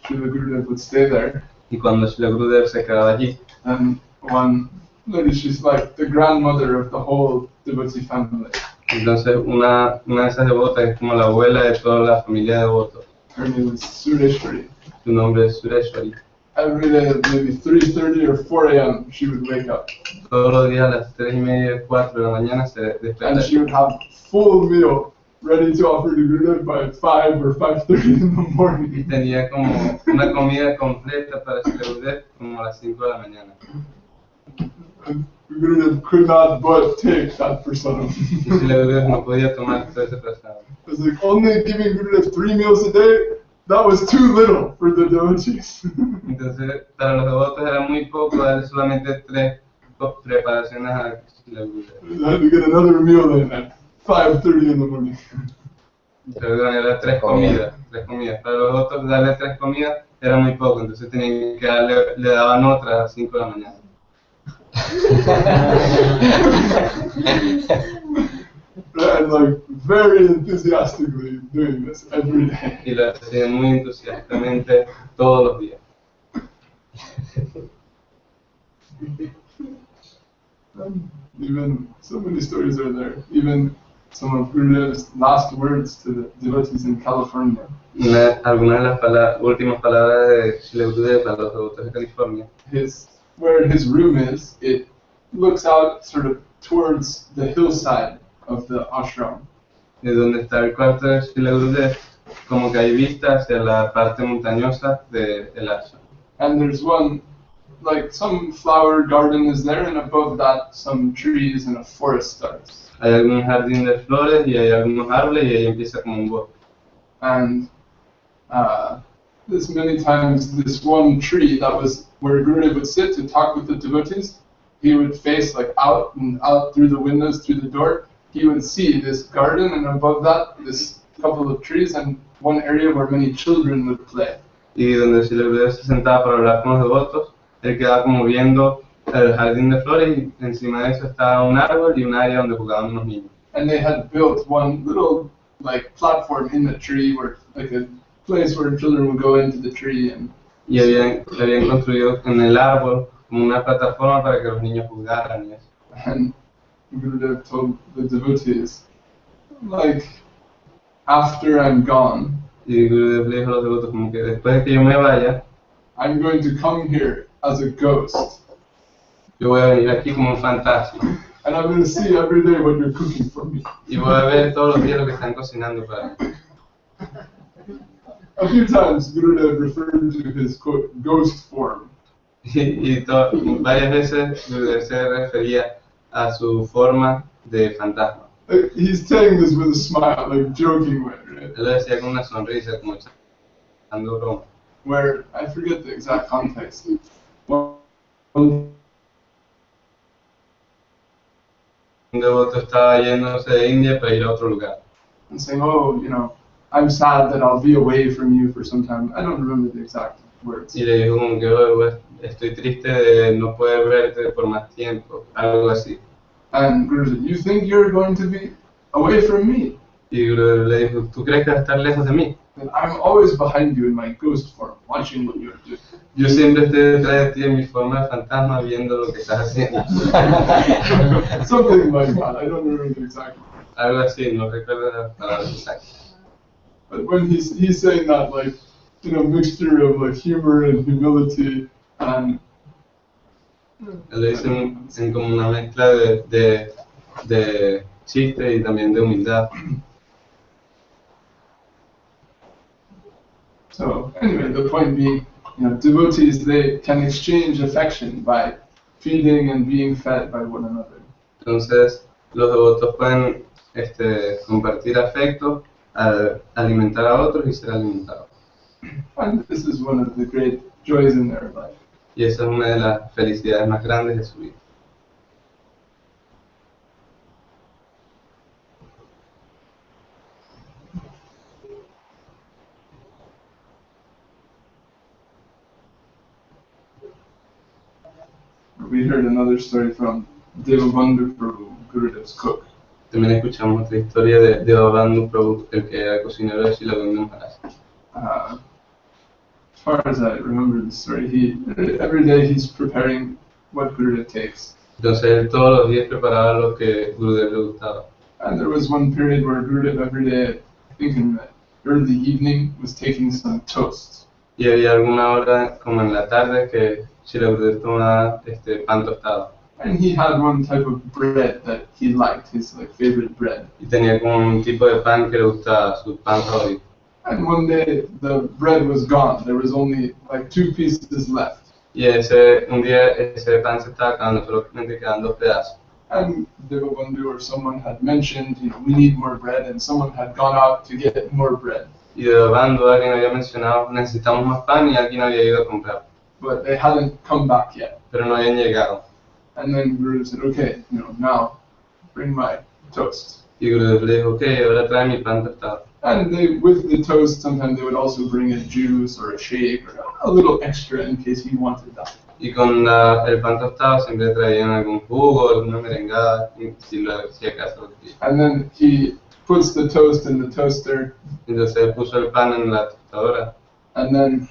Srila Gurudev would stay there, Y cuando Srila Gurudev se quedaba allí, and one lady, she's like the grandmother of the whole devotee family. entonces una de esas devotas es como la abuela de toda la familia de devotos. Her name is Sureshwari. Su nombre es Sureshwari. Every day at maybe 3:30 or 4 a.m. she would wake up. Todos los días a las 3:30, 4 de la mañana se And despertaba. she would have full meal ready to offer to Gurudev by 5 or 5:30 in the Y morning. tenía como una comida completa para Srila Gurudev como a las 5 de la mañana. And Gurudev could not but take that prasadam. Y Srila Gurudev no podía tomar todo ese prasada. It was like only giving Gurudev 3 meals a day, that was too little for the devotees. Entonces, para los devotos era muy poco darle solamente 3 preparaciones a Srila Gurudev. They had to get another meal then at 5:30 in the morning. Perdón, era 3 comidas. Para los devotos darle 3 comidas era muy poco, entonces tenían que le daban otras a las 5 de la mañana. And like very enthusiastically doing this every day. Y lo hacían muy entusiastamente todos los días. Even so many stories are there. Even some of Gurudev's last words to the devotees in California. Algunas de las últimas palabras de Srila Gurudev a los devotos de California. Where his room is, it looks out sort of towards the hillside of the ashram. De donde está el cuarto de Srila Gurudev, como que hay vista hacia la parte montañosa del ashram. And there's one, like some flower garden is there, and above that some trees and a forest starts. Hay algún jardín de flores y hay algunos árboles y ahí empieza como un bosque. And this many times, this one tree that was where Gurudev would sit to talk with the devotees, he would face like out and out through the windows, through the door. He would see this garden, and above that, this couple of trees, and one area where many children would play. Y donde Srila Gurudev se sentaba para hablar con los devotos, él quedaba como viendo el jardín de flores y encima de eso estaba un árbol y un área donde jugaban unos niños. And they had built one little like platform in the tree, where like a place where children would go into the tree and. Y habían construido en el árbol como una plataforma para que los niños jugaran y eso. And Gurudev told the devotees, like, after I'm gone, Y Gurudev le dijo a los devotos como que después de que yo me vaya, I'm going to come here as a ghost, yo voy a venir aquí como un fantasma. and I'm going to see every day what you're cooking for me. Y voy a ver todos los días lo que están cocinando para mí. A few times Gurudev referred to his quote, ghost form. Varias veces Gurudev se refería a su forma de fantasma. He's saying this with a smile, like joking way, right? Él lo decía con una sonrisa, como echando broma. Where, I forget the exact context. One Un devoto estaba yéndose de India para ir a otro lugar. and saying, oh, you know, I'm sad that I'll be away from you for some time. I don't remember the exact words. Y le dijo como que "Oh, estoy triste de no poder verte por más tiempo", algo así. And Guru said, you think you're going to be away from me? Y Gurudev le dijo, ¿tú crees que vas a estar lejos de mí? Then I'm always behind you in my ghost form, watching what you're doing. Yo siempre estoy detrás de ti en mi forma de fantasma viendo lo que estás haciendo. Something like that. I don't remember the exact word. Algo así, no recuerdo las palabras exactas. But when he's saying that, like, you know, mixture of like humor and humility, and Él lo dice en como una mezcla de chiste y también de humildad. so anyway, the point being, you know, devotees, they can exchange affection by feeding and being fed by one another. Entonces, los devotos pueden compartir afecto, alimentar a otros y ser alimentados. And this is one of the great joys in their life. Y esa es una de las felicidades más grandes de su vida. We heard another story from Devabandhu Prabhu, Gurudev's cook. También escuchamos otra historia de Bhavandu Prabhu, el que era cocinero de Srila Govinda Mahārāj. As far as I remember the story, every day he's preparing what Gurudev takes. Entonces él todos los días preparaba lo que Gurudev le gustaba. And there was one period where Gurudev every day, I think in the early evening, was taking some toast. Y había alguna hora, como en la tarde, que Srila Gurudev tomaba pan tostado. And he had one type of bread that he liked, his favorite bread. Y tenía como un tipo de pan que le gustaba, su pan favorito. And one day the bread was gone. There was only 2 pieces left. Y un día ese pan se estaba acabando, solamente quedan 2 pedazos. And Devabandhu or someone had mentioned, we need more bread, and someone had gone out to get more bread. Y de Bhavandu alguien había mencionado, necesitamos más pan, y alguien había ido a comprar. But they hadn't come back yet. Pero no habían llegado. And then Guru said, okay, now bring my toast. Y Gurudev le dijo, ok, ahora trae mi pan tostado. And with the toast, sometimes they would also bring a juice or a shake or a little extra in case he wanted that. Y con el pan tostado siempre traían algún jugo, alguna merengada, si acaso lo quería. And then he puts the toast in the toaster. Entonces puso el pan en la tostadora. And then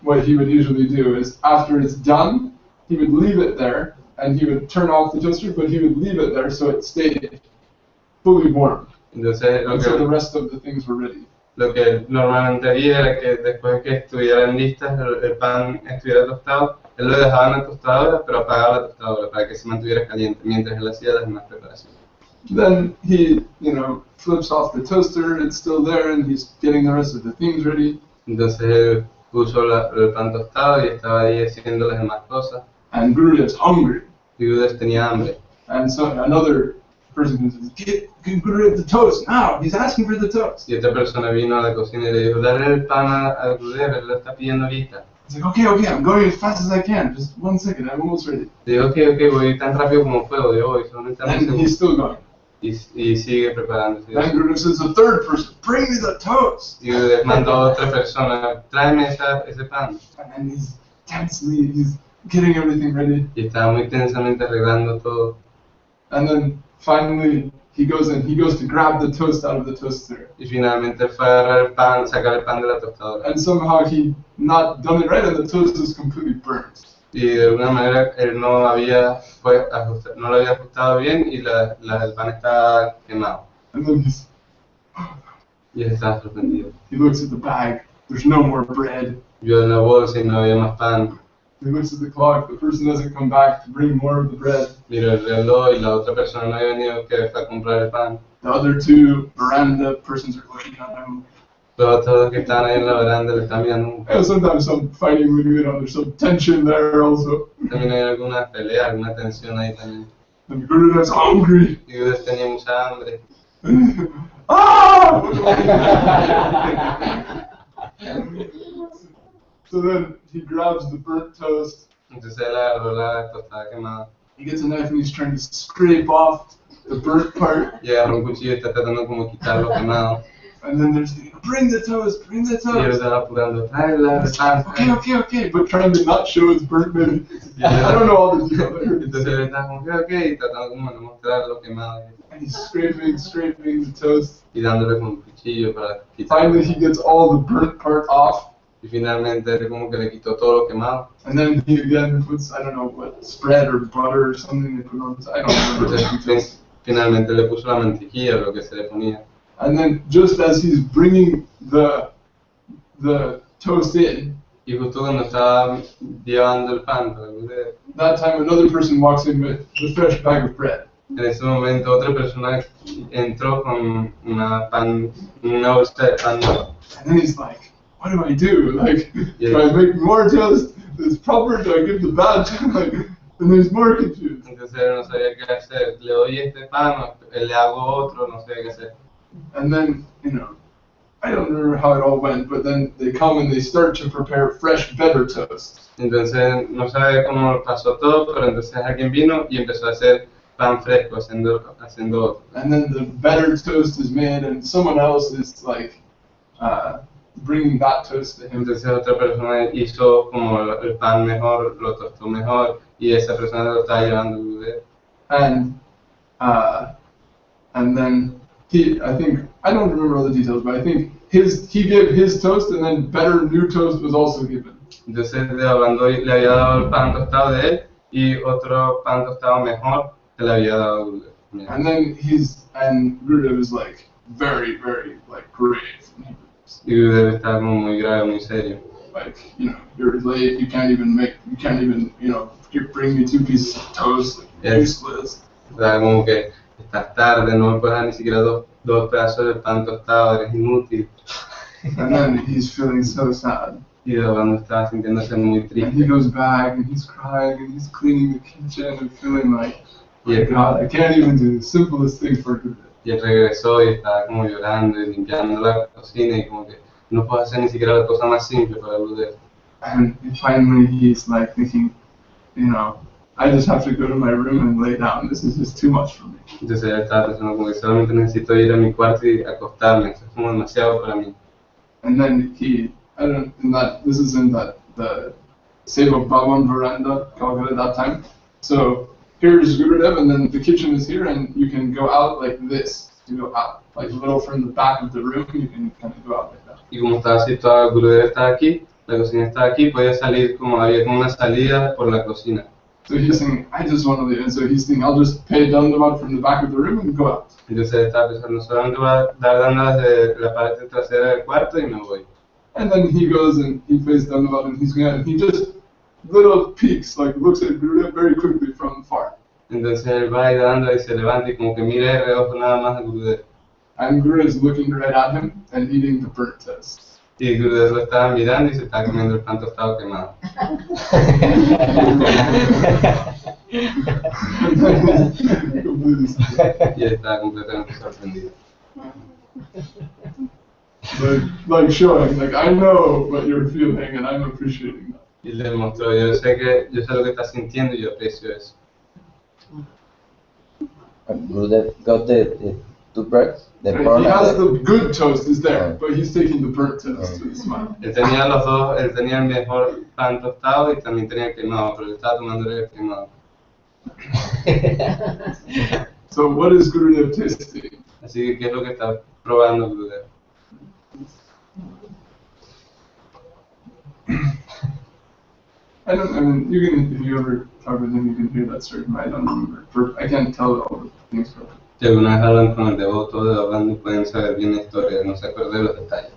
what he would usually do is, after it's done, he would leave it there, and he would turn off the toaster, but he would leave it there so it stayed fully warm. Entonces Until the rest of the things were ready. Lo que normalmente haría era que después que estuvieran listas, el pan estuviera tostado, él lo dejaba en la tostadora, pero apagaba la tostadora para que se mantuviera caliente mientras él hacía las demás preparaciones. Then he, flips off the toaster, it's still there, and he's getting the rest of the things ready. Entonces él puso el pan tostado y estaba ahí haciendo las demás cosas. And Gurudev's hungry. Y Gurudev tenía hambre. And so another person says, get Gurudev the toast now, he's asking for the toast. Y otra persona vino a la cocina y le dijo, dale el pan a Gurudev, él lo está pidiendo ahorita. He's like, okay, I'm going as fast as I can, just 1 second, I'm almost ready. Le digo, ok, voy tan rápido como puedo, yo voy, solamente And he's still going. Y sigue preparándose. Then Gurudev says, the third person, bring me the toast. Y Gurudev mandó a otra persona, tráeme ese pan. And then he's getting everything ready. Y estaba muy tensamente arreglando todo. And then finally he goes to grab the toast out of the toaster. Y finalmente fue a agarrar el pan, sacar el pan de la tostadora. And somehow he not done it right, and the toast is completely burnt. Y de alguna manera él no lo había ajustado bien y el pan estaba quemado. And then Y él estaba sorprendido. he looks at the bag. There's no more bread. Vio en la bolsa y no había más pan. He looks at the clock. The person doesn't come back to bring more of the bread. Miró el reloj y la otra persona no había venido que fue a comprar el pan. The other 2 veranda persons are looking at him. Los otros que estaban ahí en la baranda le están mirando. And sometimes some fighting, there's some tension there also. También hay alguna pelea, alguna tensión ahí también. And Gurudev's hungry. Y Gurudev tenía mucha hambre. Ah! So then he grabs the burnt toast. Entonces él agarró la tostada quemada. He gets a knife and he's trying to scrape off the burnt part. Y agarró un cuchillo y está tratando como quitar lo quemado. And then there's, bring the toast, bring the Y él toast. estaba apurando, tráela, Okay, but trying to not show his burnt maybe. I don't know all the details. Entonces él estaba como, ok, y tratando como de mostrar lo quemado. And he's scraping the toast. Y dándole con un cuchillo para quitar. Finally, he gets all the burnt part off. Y finalmente él como que le quitó todo lo quemado. And then he again puts, I don't know what, spread or butter or something they put on. I don't remember the details. Finalmente le puso la mantequilla, lo que se le ponía. And then just as he's bringing the toast in, Y justo cuando estaba llevando el pan para Gurudev, that time another person walks in with the fresh bag of bread. en ese momento otra persona entró con una bolsa de pan nueva. And then he's like, what do I do? Like, do I make more toast? Is proper? Do I give the bad? And there's more confusion. Entonces él no sabía qué hacer. Le doy este pan, o le hago otro, no sé qué hacer. And then, I don't remember how it all went, but then they come and they start to prepare fresh, better toast. Entonces no sabe cómo pasó todo, pero entonces alguien vino y empezó a hacer pan fresco, haciendo otro. And then the better toast is made, and someone else is like bringing that toast to him. Entonces otra persona hizo como el pan mejor, lo tostó mejor, y esa persona lo estaba llevando a Gurudev. And and then I think, I don't remember all the details, but I think he gave his toast, and then better new toast was also given. Entonces le había dado el pan tostado de él y otro pan tostado mejor que le había dado Gurudev. And then and Gurudev is like very, very like grave. Y Gurudev está como muy grave, muy serio. Like, you know, you're late, you can't even, you know, bring me 2 pieces of toast, like, useless. O sea, como que estás tarde, no me puedes dar ni siquiera dos pedazos de pan tostado, eres inútil. And then he's feeling so sad. Y cuando está sintiéndose muy And triste. he goes back and he's crying and he's cleaning the kitchen and feeling like, oh God, I can't even do the simplest thing for Gurudev. Y él regresó y estaba como llorando y limpiando la cocina y como que no puedo hacer ni siquiera la cosa más simple para Gurudev. And finally he's like thinking, you know, I just have to go to my room and lay down. This is just too much for me. Entonces él estaba pensando como que solamente necesito ir a mi cuarto y acostarme, eso es como demasiado para mí. And then this is in the Seva Bhavan veranda, Calcutta at that time. So here's Gurudev, and then the kitchen is here, and you can go out like this. You go out, like a little from the back of the room, you can kind of go out like that. Y como estaba situado, Gurudev estaba aquí, la cocina estaba aquí, podía salir como había como una salida por la cocina. So he's saying, I just want to leave. And so he's thinking, I'll just pay Dandavat from the back of the room and go out. Entonces estaba pensando, solamente voy a dar dandas de la parte trasera del cuarto y me voy. And then he goes and he pays Dandavat and he's going out and he just little peeks, like looks at Gurudev very quickly from far. Entonces él va y da dandas y se levanta y como que mira de reojo nada más a Gurudev. And Gurudev is looking right at him and eating the burnt toast. Y Gurudev lo estaba mirando y se estaba comiendo el pan tostado quemado. Y él estaba completamente sorprendido. Like showing, like I know what you're feeling and I'm appreciating that. Y le mostró, yo sé lo que estás sintiendo y yo aprecio eso. Gurudev got the toothbrush, the And burnt he has toast. the good toast is there, but he's taking the burnt toast with a smile. Él tenía los dos, él tenía el mejor pan tostado y también tenía el quemado, pero él estaba tomando el quemado. So what is Gurudev tasting? Así que, ¿qué es lo que está probando Gurudev? I mean, you can, if you ever talk with him, you can hear that story. I don't remember. I can't tell all the things from him. Si alguna vez hablan con el devoto de hablando, pueden saber bien la historia, no se acuerdan de los detalles.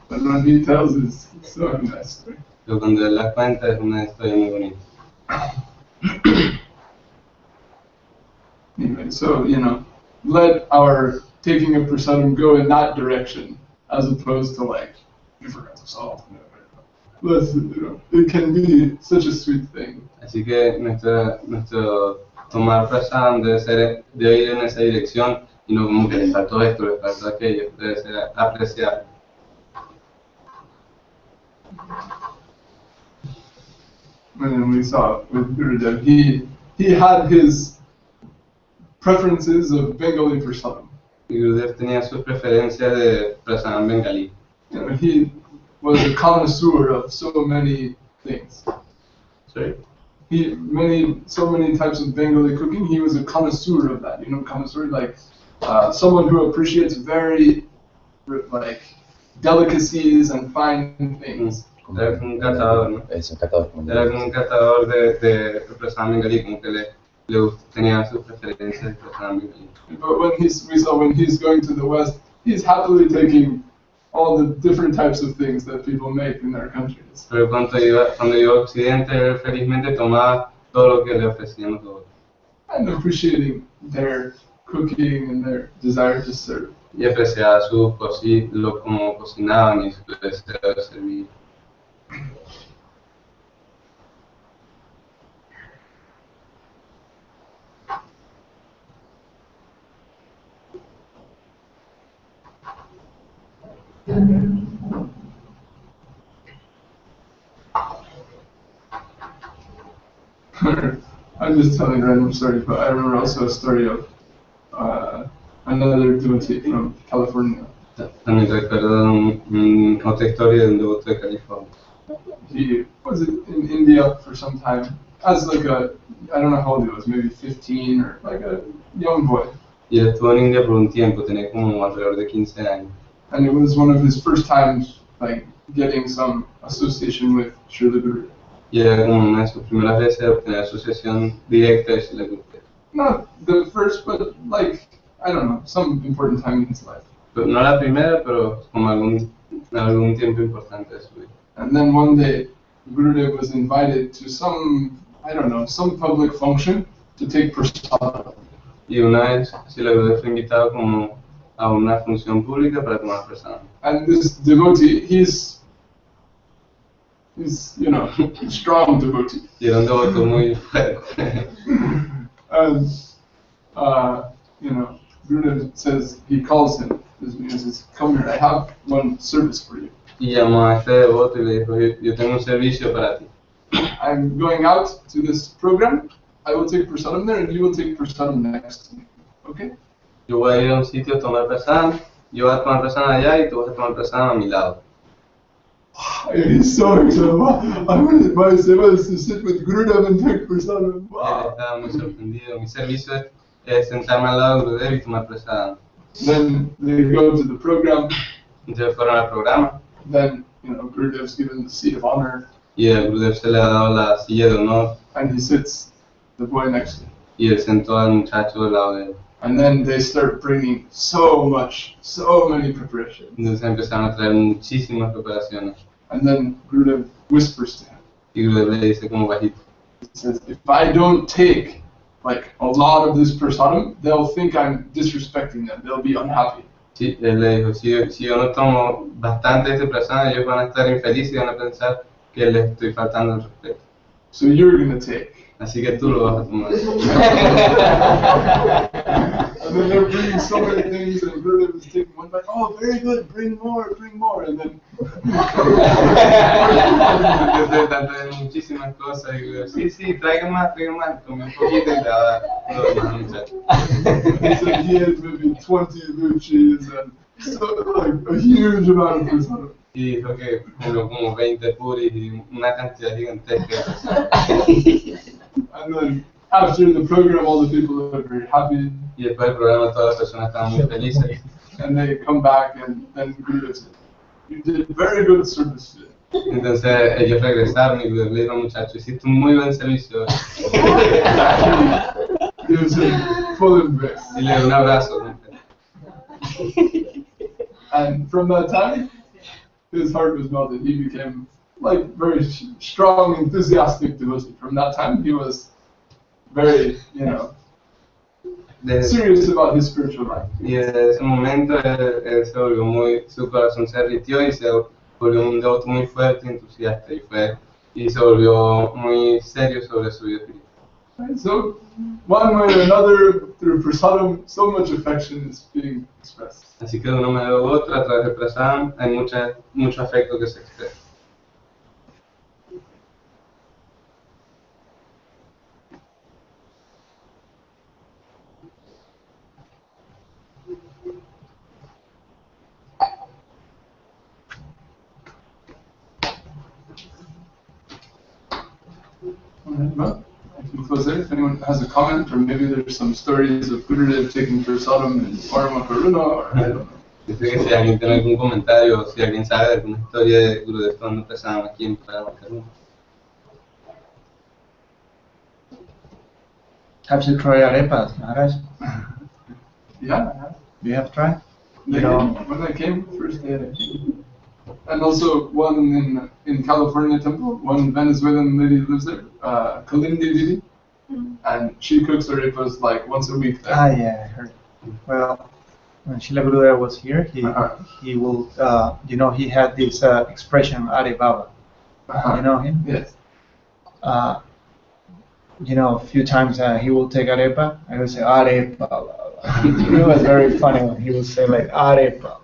But when he tells it's so nice story. Pero cuando él la cuenta es una historia muy bonita. Anyway, so, you know, let our taking a prasadam go in that direction, as opposed to like, you forgot the salt. Let's, you know, it can be such a sweet thing. Así que nuestro tomar prasadam debe ir en esa dirección y no como que le faltó esto, le faltó aquello, debe ser apreciar. And then we saw with Gurudev, he had his preferences of Bengali prasadam. Y Gurudev tenía sus preferencias de prasadam bengalí. You know, he was a connoisseur of so many things. Sorry? So many types of Bengali cooking. He was a connoisseur of that. You know, connoisseur, like someone who appreciates very like delicacies and fine things. Era como un catador, ¿no? Es un catador. Era como un catador de prasadam bengalí, como que tenía sus preferencias de prasadam bengalí. But when he's going to the West, he's happily taking all the different types of things that people make in their countries. Pero cuando iba a Occidente, él felizmente tomaba todo lo que le ofrecían los devotos. And appreciating their cooking and their desire to serve. Y apreciaba cómo cocinaban y su deseo de servir. I'm just telling random stories, but I remember also a story of another devotee from California. También recuerdo otra historia de un devoto de California. He was in India for some time as like I don't know how old he was, maybe 15 or like a young boy. Y él estuvo en India por un tiempo, tenía como alrededor de 15 años. And it was one of his first times like getting some association with Srila Guru. Y era como una de sus primeras veces de obtener asociación directa de Srila Guru. Not the first, but like, I don't know, some important time in his life. Pero no la primera, pero como algún tiempo importante de su vida. And then one day, Gurudev was invited to some, I don't know, some public function to take prasadam. Y una vez Srila Guru fue invitado como a una función pública para tomar prasadam. And this devotee, he's you know, strong devotee. Y era un devoto muy fuerte. And, you know, Gurudev says, he calls him, he says, come here, I have one service for you. Y llamó a este devoto y le dijo, yo tengo un servicio para ti. I'm going out to this program, I will take prasadam there, and you will take prasadam next to me, okay? Yo voy a ir a un sitio a tomar prasadam, yo voy a tomar prasadam allá y tú vas a tomar prasadam a mi lado. He's so excited. My seva is to sit with Gurudev and take prasadam. Él Wow. estaba muy sorprendido. Mi servicio es sentarme al lado de Gurudev y tomar prasadam. Then they go to the program. Entonces fueron al programa Then, you know, Gurudev's given the seat of honor, y a Gurudev se le ha dado la silla de honor and he sits the boy next to him. y él sentó al muchacho del lado de él. And then they start bringing so many preparations. Entonces empezaron a traer muchísimas preparaciones And then Gurudev whispers to him. y Gurudev le dice como bajito, He says, if I don't take like a lot of this prasadam, they'll think I'm disrespecting them. They'll be unhappy. sí, él le dijo, si yo no tomo bastante de este prasadam, ellos van a estar infelices y van a pensar que les estoy faltando el respeto. So you're going to take. Así que tú lo vas a tomar. And then they're bringing so many things, and Gurudev is taking one back. Oh, very good. Bring more. And then. Entonces están trayendo muchísimas cosas y Gurudev, sí, traiga más, come un poquito y le va a dar lo demás al muchacho. He said he had maybe 20 luchis and so, like a huge amount of prasadam. Y dijo que como 20 puris y una cantidad gigantesca. And then after the program, all the people are very happy, Y después del programa todas las personas estaban muy felices. and they come back, and then Gurudev said, "You did very good service today." Entonces ellos regresaron y le dijo al muchacho, hiciste un muy buen servicio. He was in full embrace. Y le dio un abrazo. ¿No? And from that time, his heart was melted. He became like very strong, enthusiastic devotee. From that time, he was very, you know, serious about his spiritual life. Y desde ese momento él se volvió su corazón se derritió y se volvió un devoto muy fuerte y entusiasta y se volvió muy serio sobre su vida espiritual. Right? So, one way or another, through prasadam, so much affection is being expressed. Así que de una manera u otra, a través de prasadam, hay mucho afecto que se expresa. Well, I can close there. If anyone has a comment, or maybe there's some stories of Gurudev taking prasadam in Parama Karuna, or I don't know. Dice que si alguien tiene algún comentario o si alguien sabe de alguna historia de Gurudev tomando prasadam aquí en Mahārāj. Have you tried arepas, Mahārāj? Yeah, I have. You have tried? They- You know, when I came, first day I came. And also one in California temple, one Venezuelan lady lives there, Kalindi Didi, and she cooks arepas like once a week there. yeah, I heard. Well, when Srila Gurudev was here, he will, you know, he had this expression, Are Baba. You know him? Yes. You know, a few times he will take arepa, and he will say, Are Baba. It was very funny when he would say like, Are Baba.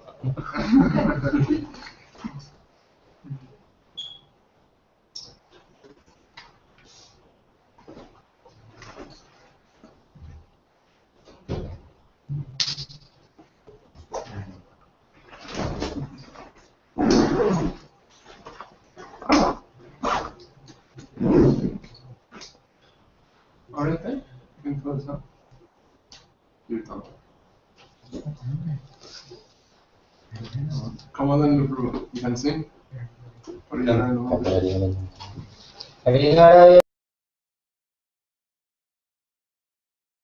Aren't they? You can close now. You're done. Kamal and Prabhu, you can sing? Or you don't know? Hari Hare